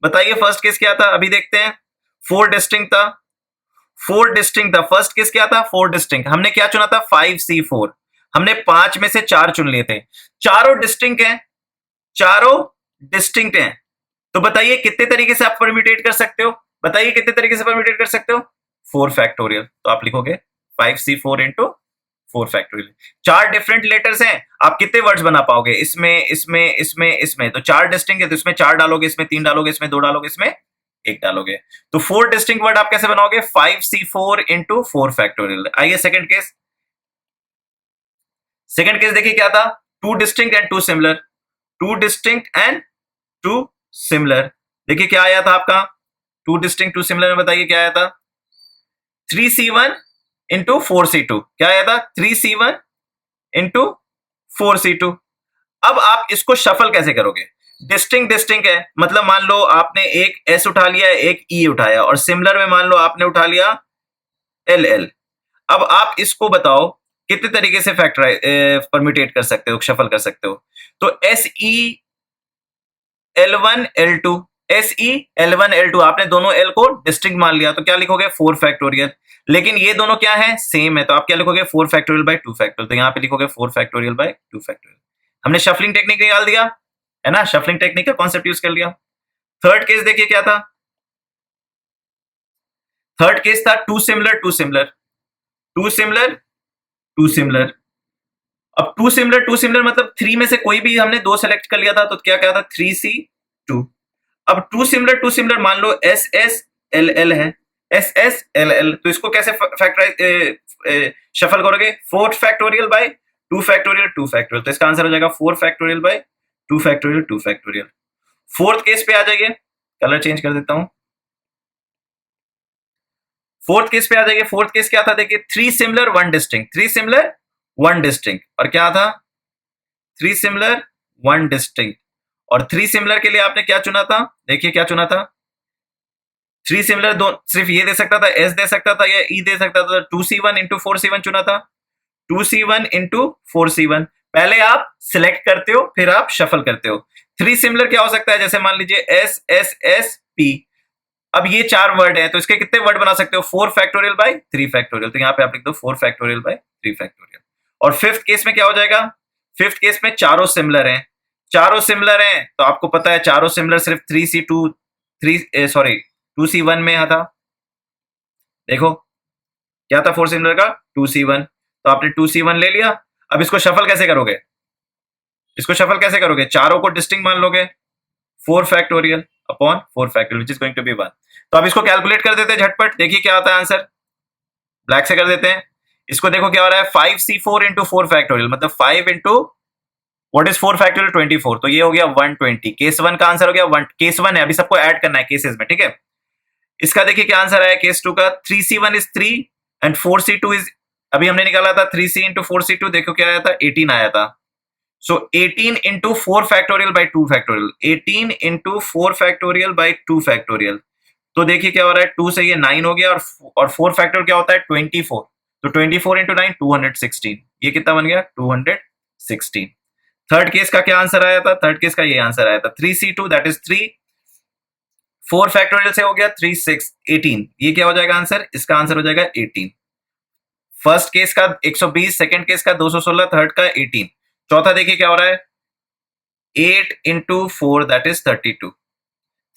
बताइए फर्स्ट केस क्या था, अभी देखते हैं। 4 डिस्टिंक्ट था, 4 डिस्टिंक्ट था। फर्स्ट केस क्या था? 4 डिस्टिंक्ट। हमने क्या चुना था? 5C4। हमने 5 में से 4 चुन लिए थे, चारों डिस्टिंक्ट हैं, चारों डिस्टिंक्ट हैं। तो बताइए कितने तरीके से आप परम्यूटेट कर सकते हो, बताइए कितने तरीके से परम्यूटेट कर सकते हो? 4 फैक्टोरियल। तो आप लिखोगे 5C4 into 4 factorial. 4 different letters हैं, आप कितने वर्ड्स बना पाओगे? इसमें तो 4 डिस्टिंक्ट है, तो इसमें 4 डालोगे, इसमें 3 डालोगे, इसमें 2 डालोगे, इसमें 1 डालोगे। तो 4 डिस्टिंक्ट वर्ड आप कैसे बनाओगे? 5C4 into 4 factorial. आइए सेकंड केस। सेकंड केस देखिए क्या था? 2 distinct and 2 similar. 2 distinct and 2 similar. देखिए क्या आया था आपका? 2 डिस्टिंक्ट 2 सिमिलर में बताइए क्या आया था? 3C1 into 4C2। क्या आया था? 3C1 into 4C2। अब आप इसको शफल कैसे करोगे? डिस्टिंक्ट डिस्टिंक्ट है, मतलब मान लो आपने एक S उठा लिया, एक E उठाया, और सिमिलर में मान लो आपने उठा लिया LL। अब आप इसको बताओ कितने तरीके से फैक्टराइज परम्यूटेट कर सकते हो, शफल कर सकते हो? तो SE L1 L2, SE L1 L2, आपने दोनों L को डिस्टिंक्ट मान लिया, तो क्या लिखोगे? 4 फैक्टोरियल। लेकिन ये दोनों क्या है? सेम है, तो आप क्या लिखोगे? 4 फैक्टोरियल बाय 2 फैक्टोरियल। तो यहां पे लिखोगे 4 फैक्टोरियल बाय 2 फैक्टोरियल। हमने शफलिंग टेक्निक निकाल दिया है ना, शफलिंग टेक्निक का कॉन्सेप्ट यूज कर लिया। थर्ड केस देखिए क्या था? थर्ड केस था 2 सिमिलर 2 सिमिलर, 2 सिमिलर 2 सिमिलर। अब 2 सिमिलर 2 सिमिलर मतलब 3 में से कोई भी हमने 2 सेलेक्ट कर लिया था, तो क्या क्या था? 3C2। अब 2 सिमिलर 2 सिमिलर मान लो SSLL है, SSLL, तो इसको कैसे फैक्टराइज शफल करोगे? 4 फैक्टोरियल बाय 2 फैक्टोरियल 2 फैक्टोरियल। तो इसका आंसर हो जाएगा 4 factorial by 2 factorial 2 factorial. Fourth case पे आ जाइए, कलर चेंज कर देता हूं। फोर्थ केस पे आ जाइए। फोर्थ केस क्या था? देखिए 3 सिमिलर 1 डिस्टिंक्ट, 3 सिमिलर 1 डिस्टिंक्ट, और क्या था? 3 सिमिलर 1 डिस्टिंक्ट। और 3 सिमिलर के लिए आपने क्या चुना था? देखिए क्या चुना था? 3 सिमिलर दो सिर्फ ये दे सकता था, एस दे सकता था या ई दे सकता था। 2C1 इंटू 4C1 चुना था, 2C1 इंटू 4C1। पहले आप सिलेक्ट करते हो, फिर आप शफल करते हो। 3 सिमिलर क्या हो सकता है? जैसे मान लीजिए S S S P। अब ये 4 वर्ड है, तो इसके कितने वर्ड बना सकते हो? 4 फैक्टोरियल बाय 3 फैक्टोरियल। तो यहाँ पे आप लिख दो 4 फैक्टोरियल बाय 3 फैक्टोरियल। और फिफ्थ केस में क्या हो जाएगा? फिफ्थ केस में चारों सिमिलर हैं, चारों सिमिलर हैं, तो आपको पता है चारों सिमिलर सिर्फ 2C1 में था। देखो क्या था 4 सिमिलर का 2c1, तो आपने 2c1 ले लिया। अब इसको शफल कैसे करोगे, इसको शफल कैसे करोगे, चारों को डिस्टिंक्ट मान लोगे, 4 factorial upon 4 factorial which is going to be 1। तो अब इसको कैलकुलेट कर देते हैं झटपट, देखिए क्या आता है आंसर, ब्लैक से कर देते हैं। इसको देखो क्या हो रहा है, 5c4 इंटू 4 फैक्टोरियल, मतलब 5 इंटू व्हाट इज 4 फैक्टोरियल 24, तो ये हो गया 120। केस 1 का आंसर हो गया 1, केस 1 है, अभी सबको ऐड करना है केसेस में, ठीक है। इसका देखिए क्या आंसर आया केस 2 का, 3c1 is 3 and 4c2 is, अभी हमने निकाला था 3c इंटू 4c2, देखो क्या आया था 18 आया था। सो 18 into 4 factorial by 2 factorial, 18 into 4 factorial by 2 factorial, तो देखिए क्या हो रहा है 2 से ये 9 हो गया, और 4 फैक्टोरियल क्या होता है 24, तो 24 इंटू 9 216, ये कितना बन गया 216। थर्ड केस का क्या आंसर आया था, थर्ड केस का ये आंसर आया था 3c2 दैट इज 3, 4 फैक्टोरियल से हो गया 3 6 18, ये क्या हो जाएगा आंसर, इसका आंसर हो जाएगा 18। फर्स्ट केस का 120, सेकंड केस का 216, थर्ड का 18। चौथा देखिए क्या हो रहा है 8 इंटू 4 दैट इज 32,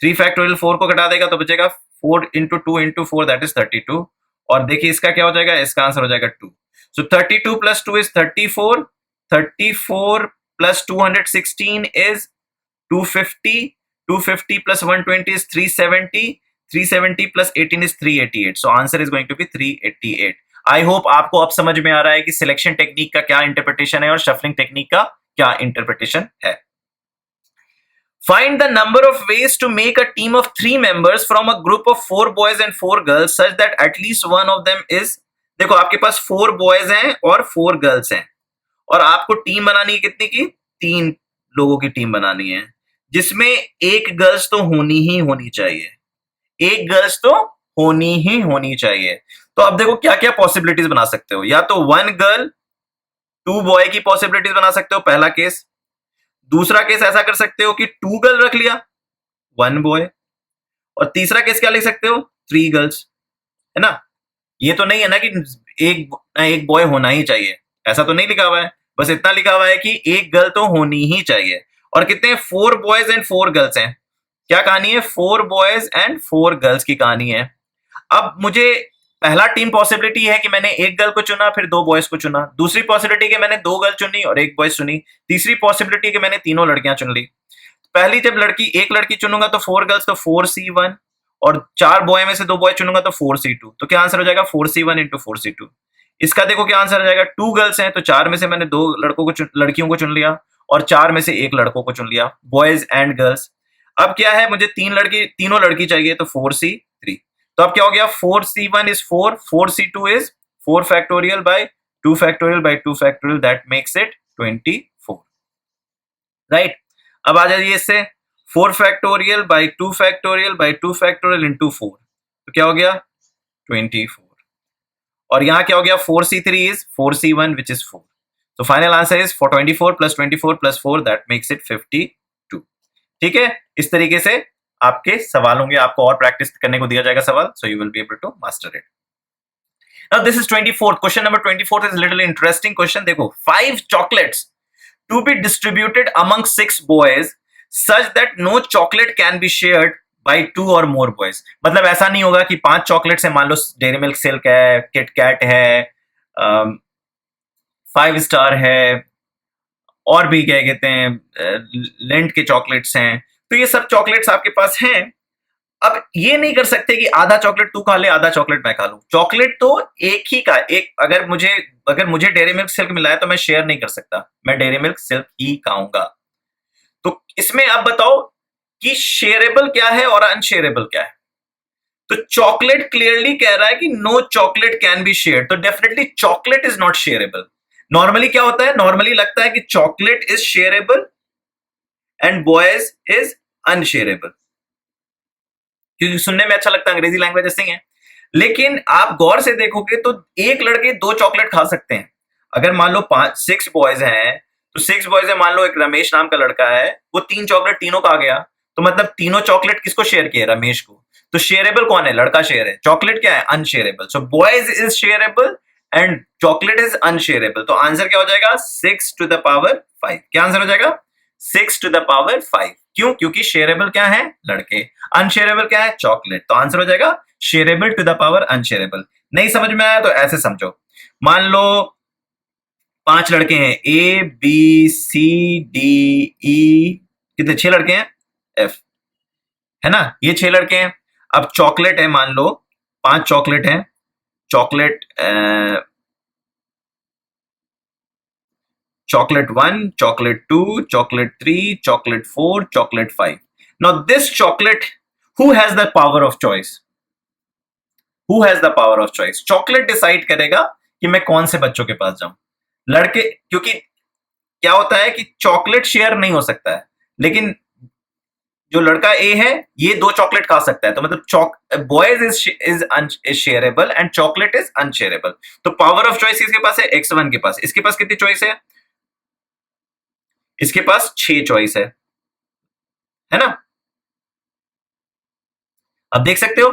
3 फैक्टोरियल 4 को घटा देगा तो बचेगा 4 इंटू 2 इंटू 4 दैट इज 32, और देखिए इसका क्या हो जाएगा, इसका आंसर हो जाएगा 2। सो 32 plus 2 is 34, 34 plus 216 is 250, 250 plus 120 is 370, 370 plus 18 is 388, so answer is going to be 388। I hope आपको अब समझ में आ रहा है कि सिलेक्शन टेक्निक का क्या इंटरप्रिटेशन है और शफलिंग टेक्निक का क्या इंटरप्रिटेशन है। Find the number of ways to make a team of 3 members from a group of 4 boys and 4 girls such that at least one of them is, देखो आपके पास 4 boys हैं और 4 girls हैं, और आपको टीम बनानी है कितनी की, 3 लोगों की टीम बनानी है, जिसमें एक गर्ल्स तो होनी ही होनी चाहिए, एक गर्ल्स तो होनी ही होनी चाहिए। तो अब देखो क्या क्या पॉसिबिलिटीज बना सकते हो, या तो 1 गर्ल 2 बॉय की पॉसिबिलिटीज बना सकते हो, पहला केस। दूसरा केस ऐसा कर सकते हो कि 2 गर्ल रख लिया 1 बॉय, और तीसरा केस क्या लिख सकते हो 3 गर्ल्स, है ना। ये तो नहीं है ना कि एक बॉय होना ही चाहिए, ऐसा तो नहीं लिखा हुआ है, बस इतना लिखा हुआ है कि एक गर्ल तो होनी ही चाहिए। और कितने 4 बॉयज एंड 4 गर्ल्स हैं, क्या कहानी है 4 बॉयज एंड 4 गर्ल्स की कहानी है। अब मुझे पहला टीम पॉसिबिलिटी है कि मैंने एक गर्ल को चुना फिर 2 बॉयज को चुना, दूसरी पॉसिबिलिटी कि मैंने 2 गर्ल चुनी और 1 बॉयज चुनी, तीसरी पॉसिबिलिटी कि मैंने तीनों लड़कियां चुन ली। पहली जब एक लड़की चुनूंगा तो 4 गर्ल्स तो 4c1, और 4 बॉय में से 2 बॉय चुनूंगा तो 4c2, तो क्या आंसर हो जाएगा 4c1 इंटू 4c2। इसका देखो क्या आंसर हो जाएगा, 2 गर्ल्स हैं तो 4 में से मैंने 2 लड़कियों को चुन लिया, और 4 में से 1 लड़कों को चुन लिया, बॉयज एंड गर्ल्स। अब क्या है, मुझे तीनों लड़की चाहिए, तो 4c3, तो अब क्या हो गया 4c1 is 4, 4c2 is 4 factorial by 2 factorial by 2 factorial, that makes it 24, right. अब आ जाइए इससे 4 factorial by 2 factorial by 2 factorial into 4, तो क्या हो गया 24, और यहां क्या हो गया 4c3 is 4c1 which is 4, तो final answer is 24 plus 4 that makes it 52। ठीक है, इस तरीके से आपके सवाल होंगे, आपको और प्रैक्टिस करने को दिया जाएगा सवाल, so you will be able to master it. Now this is 24th question, नंबर 24th is little interesting question. देखो 5 chocolates to be distributed among 6 boys such that no chocolate can be shared by 2 or more boys। मतलब ऐसा नहीं होगा कि 5 chocolates है, मान लो dairy milk silk है, किटकैट है, 5 स्टार है, और भी क्या कहते हैं लेंट के चॉकलेट्स हैं, तो ये सब चॉकलेट्स आपके पास हैं। अब ये नहीं कर सकते कि आधा चॉकलेट तू खा ले आधा चॉकलेट मैं खा लूं, चॉकलेट तो एक ही का एक, अगर मुझे डेयरी मिल्क सिल्क मिला है तो मैं शेयर नहीं कर सकता, मैं डेयरी मिल्क सिल्क ही खाऊंगा। तो इसमें आप बताओ कि शेयरेबल क्या है और अनशेयरेबल क्या है। तो चॉकलेट क्लियरली कह रहा है कि no chocolate can be share, तो definitely chocolate is not shareable. Normally क्या होता है, नॉर्मली लगता है कि chocolate is shareable and boys is unshareable, क्योंकि सुनने में अच्छा लगता है, अंग्रेजी लैंग्वेज ऐसे ही है। लेकिन आप गौर से देखोगे तो एक लड़के 2 चॉकलेट खा सकते हैं। अगर मान लो 6 बॉयज हैं, तो 6 बॉयज है, मान लो एक रमेश नाम का लड़का है, वो 3 चॉकलेट तीनों खा गया, तो मतलब तीनों चॉकलेट किसको शेयर किए, रमेश को। तो शेयरेबल कौन है, लड़का शेयर है, चॉकलेट क्या है unshareable. So boys is shareable and chocolate is unshareable, तो आंसर क्या हो जाएगा 6 to the power 5। क्या आंसर हो जाएगा 6 to the power 5। क्यों, क्योंकि शेयरेबल क्या है लड़के, अनशेयरेबल क्या है चॉकलेट, तो आंसर हो जाएगा शेयरेबल टू द पावर अनशेयरेबल। नहीं समझ में आया तो ऐसे समझो, मान लो 5 लड़के हैं, A B C D E, कितने 6 लड़के हैं, एफ, है ना, ये 6 लड़के हैं। अब चॉकलेट है, मान लो 5 चॉकलेट हैं, chocolate chocolate 1, chocolate 2, chocolate 3, chocolate 4, chocolate 5. Now this chocolate, who has the power of choice? Who has the power of choice? Chocolate decide करेगा कि मैं कौन से बच्चों के पास जाऊं। लड़के, क्योंकि क्या होता है कि चॉकलेट शेयर नहीं हो सकता है, लेकिन जो लड़का ए है ये 2 चॉकलेट खा सकता है, तो मतलब boys is shareable and chocolate is unshareable. तो पावर ऑफ चॉइस किसके पास है, x1 के पास। इसके पास कितनी चॉइस है, इसके पास 6 चॉइस है ना। अब देख सकते हो,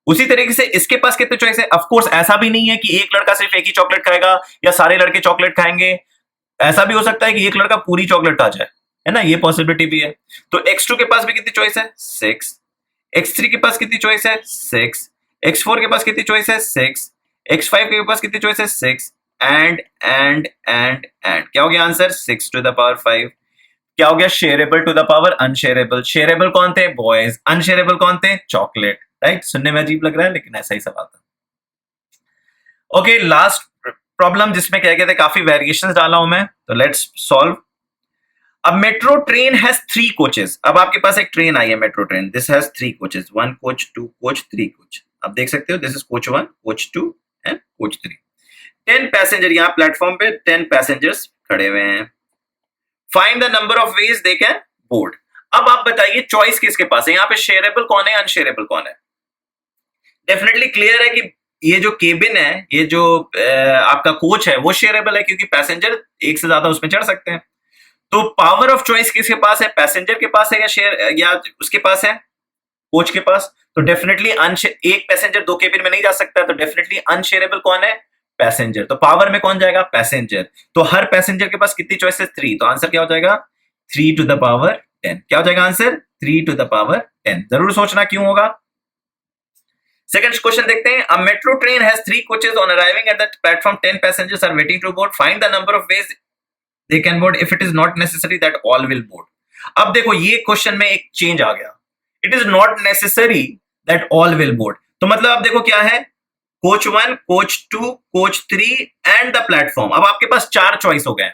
उसी तरीके से इसके पास कितने चॉइस है। ऑफ कोर्स ऐसा भी नहीं है कि एक लड़का सिर्फ एक ही चॉकलेट खाएगा या सारे लड़के चॉकलेट खाएंगे, ऐसा भी हो सकता है कि एक लड़का पूरी चॉकलेट खा जाए, है ना, ये पॉसिबिलिटी भी है। तो x2 के पास भी कितनी चॉइस है, 6। x3 के पास कितनी चॉइस है, 6। x4 के पास कितनी चॉइस है, 6। x5 के पास कितनी चॉइस है, 6। एंड क्या हो गया आंसर, 6 टू द पावर 5। क्या हो गया, shareable to the power unshareable. Shareable कौन थे, बॉयज, अनशेयरेबल कौन थे, चॉकलेट, राइट। सुनने में अजीब लग रहा है लेकिन ऐसा ही सवाल था। ओके, लास्ट प्रॉब्लम जिसमें क्या कहते हैं काफी वेरिएशंस डाला हूं मैं, तो लेट्स सॉल्व। अब मेट्रो ट्रेन हैज 3 कोचेस। अब आपके पास एक ट्रेन आई है metro train, this has 3 coaches, 1 coach, 2 coach, 3 coach. आप देख सकते हो this is coach 1, coach 2 and coach 3। 10 passenger, यहाँ प्लेटफॉर्म पे 10 पैसेंजर्स खड़े हुए हैं। Find the number of veg they can board. अब आप बताइए चॉइस किसके पास है, यहाँ पे शेयरेबल कौन है, अनशेयरेबल कौन है। डेफिनेटली क्लियर है कि ये जो केबिन है, ये जो आपका कोच है वो शेयरेबल है, क्योंकि पैसेंजर एक से ज्यादा उसमें चढ़ सकते हैं। तो पावर ऑफ चॉइस किसके पास है, पैसेंजर के पास है या शेयर या उसके पास है, कोच के पास। तो डेफिनेटली एक पैसेंजर 2 केबिन में नहीं जा सकता, तो डेफिनेटली अनशेयरेबल कौन है, पैसेंजर। तो पावर में कौन जाएगा, पैसेंजर। तो हर पैसेंजर के पास कितनी चॉइस है, 3। तो आंसर क्या हो जाएगा, 3 टू द पावर 10। क्या हो जाएगा आंसर, 3 टू द पावर 10। जरूर सोचना क्यों होगा। सेकंड क्वेश्चन देखते हैं। A metro train has 3 coaches, on arriving at the platform 10 passengers are waiting to board, find the number of ways they can board if it is not necessary that all will board। अब देखो ये question में एक change आ गया, it is not necessary that all will board. तो मतलब अब देखो क्या है, coach 1, coach 2, coach 3 and the platform. अब आपके पास 4 चॉइस हो गए।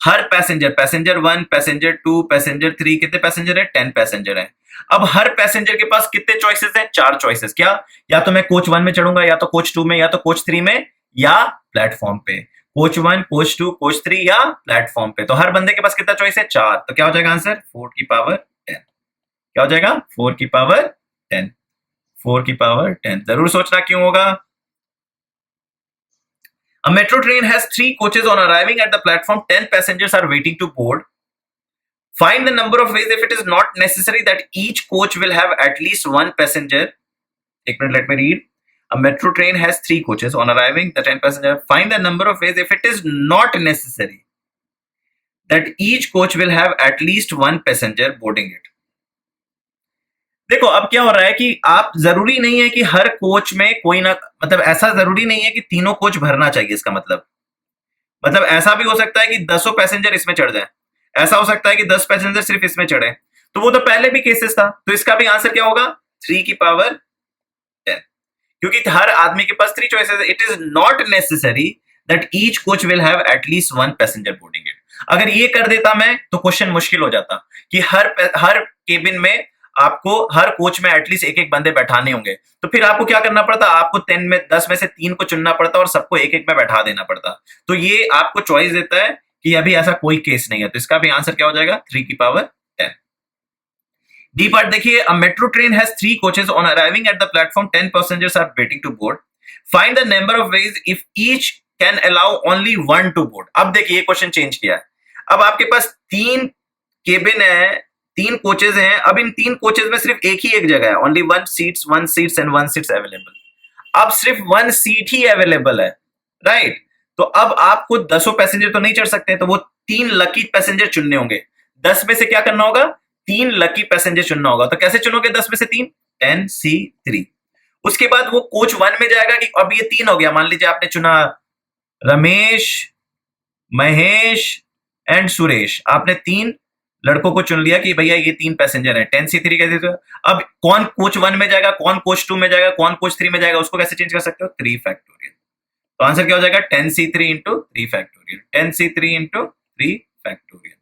हर पैसेंजर, पैसेंजर 1, पैसेंजर 2, पैसेंजर 3, कितने पैसेंजर है, 10 पैसेंजर है। अब हर पैसेंजर के पास कितने चॉइसेस है, 4 चॉइसेस। क्या, या तो मैं कोच 1 में चढ़ूंगा, या तो कोच 2 में, या तो कोच 3 में, या प्लेटफॉर्म पे। कोच 1, कोच 2, कोच 3 या प्लेटफॉर्म पे। तो हर बंदे के पास कितना चॉइस है, 4। तो क्या हो जाएगा आंसर, 4 की पावर 10। क्या हो जाएगा, 4 की पावर 10। 4 की पावर 10। जरूर सोचना क्यों होगा। A metro train has 3 coaches, on arriving at the platform 10 passengers are waiting to board. Find the number of ways if it is not necessary that each coach will have at least 1 passenger. एक minute, let me read. A metro train has 3 coaches, on arriving the 10 passenger, find the number of ways if it is not necessary that each coach will have at least 1 passenger boarding it। देखो अब क्या हो रहा है कि आप, जरूरी नहीं है कि हर कोच में कोई ना, मतलब ऐसा जरूरी नहीं है कि तीनों कोच भरना चाहिए। इसका मतलब ऐसा भी हो सकता है कि 10 पैसेंजर इसमें चढ़ जाए, ऐसा हो सकता है कि 10 पैसेंजर सिर्फ इसमें चढ़े। तो वो तो पहले भी केसेस था। तो इसका भी आंसर क्या होगा, 3 की पावर 10, क्योंकि हर आदमी के पास 3 choices. It is not necessary that each coach will have at least 1 passenger boarding it. अगर ये कर देता मैं तो क्वेश्चन मुश्किल हो जाता कि हर केबिन में आपको, हर कोच में एटलीस्ट एक एक बंदे बैठाने होंगे। तो फिर आपको क्या करना पड़ता, आपको 10 में से 3 को चुनना पड़ता और सबको एक एक में बैठा देना पड़ता। तो ये आपको चॉइस देता है कि अभी ऐसा कोई केस नहीं है। तो इसका भी आंसर क्या हो जाएगा, 3 की पावर 10। डी पार्ट देखिए। A metro train has 3 coaches, on arriving at the platform 10 passengers are waiting to board, find the number of ways if each can allow only 1 to board. अब देखिए ये question change किया है। अब आपके पास 3 cabin है, 3 कोचेज हैं। अब इन 3 कोचेज में सिर्फ एक जगह है, only 1 seats and 1 seats available. अब सिर्फ 1 सीट ही अवेलेबल है, राइट। तो अब आपको 10 पैसेंजर तो नहीं चढ़ सकते, तो वो 3 लकी पैसेंजर चुनने होंगे। 10 में से क्या करना होगा, 3 लकी पैसेंजर चुनना होगा। तो कैसे चुनोगे 10 में से 3, 10C3। उसके बाद वो कोच 1 में जाएगा कि अब ये 3 हो गया, मान लीजिए आपने चुना रमेश, महेश एंड सुरेश, आपने 3 लड़कों को चुन लिया कि भैया ये 3 पैसेंजर हैं, 10C3 कैसे तो अब कौन कोच 1 में जाएगा, कौन कोच 2 में जाएगा, कौन कोच 3 में जाएगा, उसको कैसे चेंज कर सकते हो, 3 फैक्टोरियल। तो आंसर क्या हो जाएगा, 10C3 into 3 factorial, 10C3 into 3 factorial.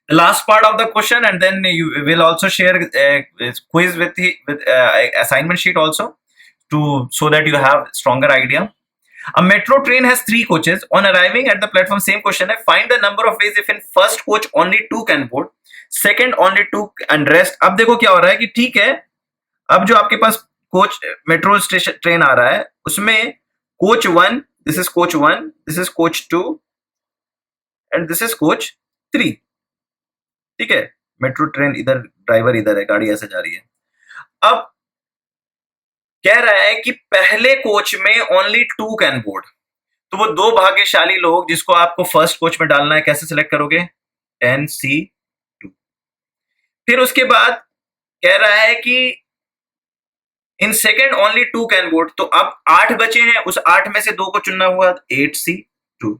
The last part of the question, and then you will also share a quiz with assignment sheet also, to so that you have stronger idea. A metro train has 3 coaches. On arriving at the platform, same question है, find the number of ways if in first coach only 2 can board, second only 2 and rest. अब देखो क्या हो रहा है कि ठीक है, अब जो आपके पास कोच मेट्रो स्टेशन ट्रेन आ रहा है उसमें coach 1, this is coach 1, this is coach 2 and this is coach 3। ठीक है, मेट्रो ट्रेन इधर, ड्राइवर इधर है, गाड़ी ऐसे जा रही है। अब कह रहा है कि पहले कोच में ओनली 2 कैन बोर्ड, तो वो 2 भाग्यशाली लोग जिसको आपको फर्स्ट कोच में डालना है, कैसे सिलेक्ट करोगे, 10C2। फिर उसके बाद कह रहा है कि in second only 2 can board, तो अब 8 बचे हैं, उस 8 में से 2 को चुनना हुआ, 8C2।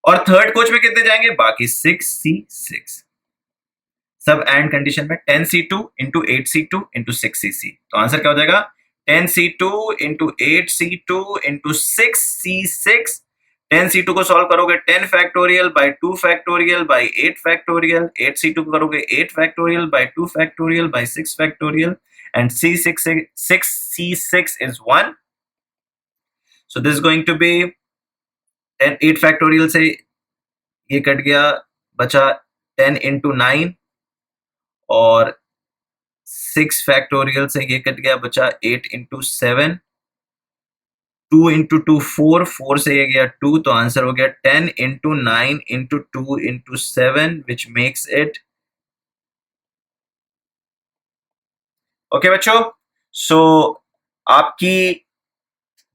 और थर्ड कोच में कितने जाएंगे, बाकी 6C6। सब एंड कंडीशन में 10C2 into 8C2 into 6C6। तो आंसर क्या हो जाएगा, 10C2 into 8C2 into 6C6। 10C2 को सॉल्व करोगे 10 factorial by 2 factorial by 8 factorial, 8C2 को करोगे 8 factorial by 2 factorial by 6 factorial, and C6 is 1. So this is going to be 10, 8 factorial से ये कट गया, बचा 10 इंटू 9, और 6 फैक्टोरियल से ये कट गया, बचा 8 इंटू 7, 2 इंटू 2 4, 4 से ये गया 2, तो आंसर हो गया 10 into 9 into 2 into 7, which makes it, okay बच्चों। सो आपकी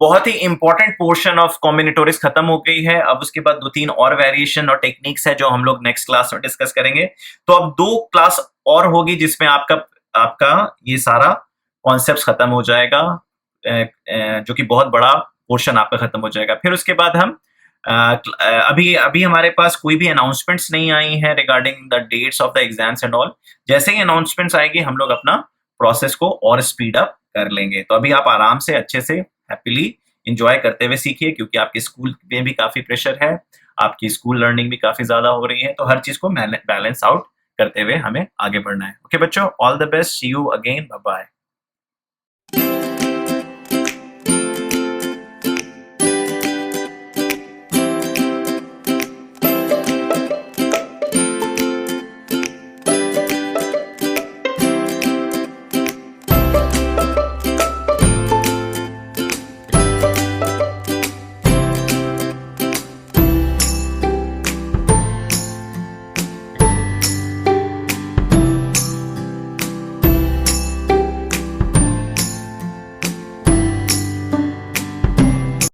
बहुत ही इंपॉर्टेंट पोर्शन ऑफ कॉम्बिनेटोरिक्स खत्म हो गई है। अब उसके बाद 2-3 और वेरिएशन और टेक्निक्स है जो हम लोग नेक्स्ट क्लास में डिस्कस करेंगे। तो अब 2 क्लास और होगी जिसमें आपका ये सारा कॉन्सेप्ट खत्म हो जाएगा, जो कि बहुत बड़ा पोर्शन आपका खत्म हो जाएगा। फिर उसके बाद हम अभी हमारे पास कोई भी अनाउंसमेंट्स नहीं आई है regarding the dates of the exams and all. जैसे ही अनाउंसमेंट्स आएगी हम लोग अपना प्रोसेस को और स्पीड अप कर लेंगे। तो अभी आप आराम से अच्छे से हैप्पीली एंजॉय करते हुए सीखिए, क्योंकि आपके स्कूल में भी काफी प्रेशर है, आपकी स्कूल लर्निंग भी काफी ज्यादा हो रही है, तो हर चीज को बैलेंस आउट करते हुए हमें आगे बढ़ना है। ओके बच्चों, all the best, see you again, bye bye.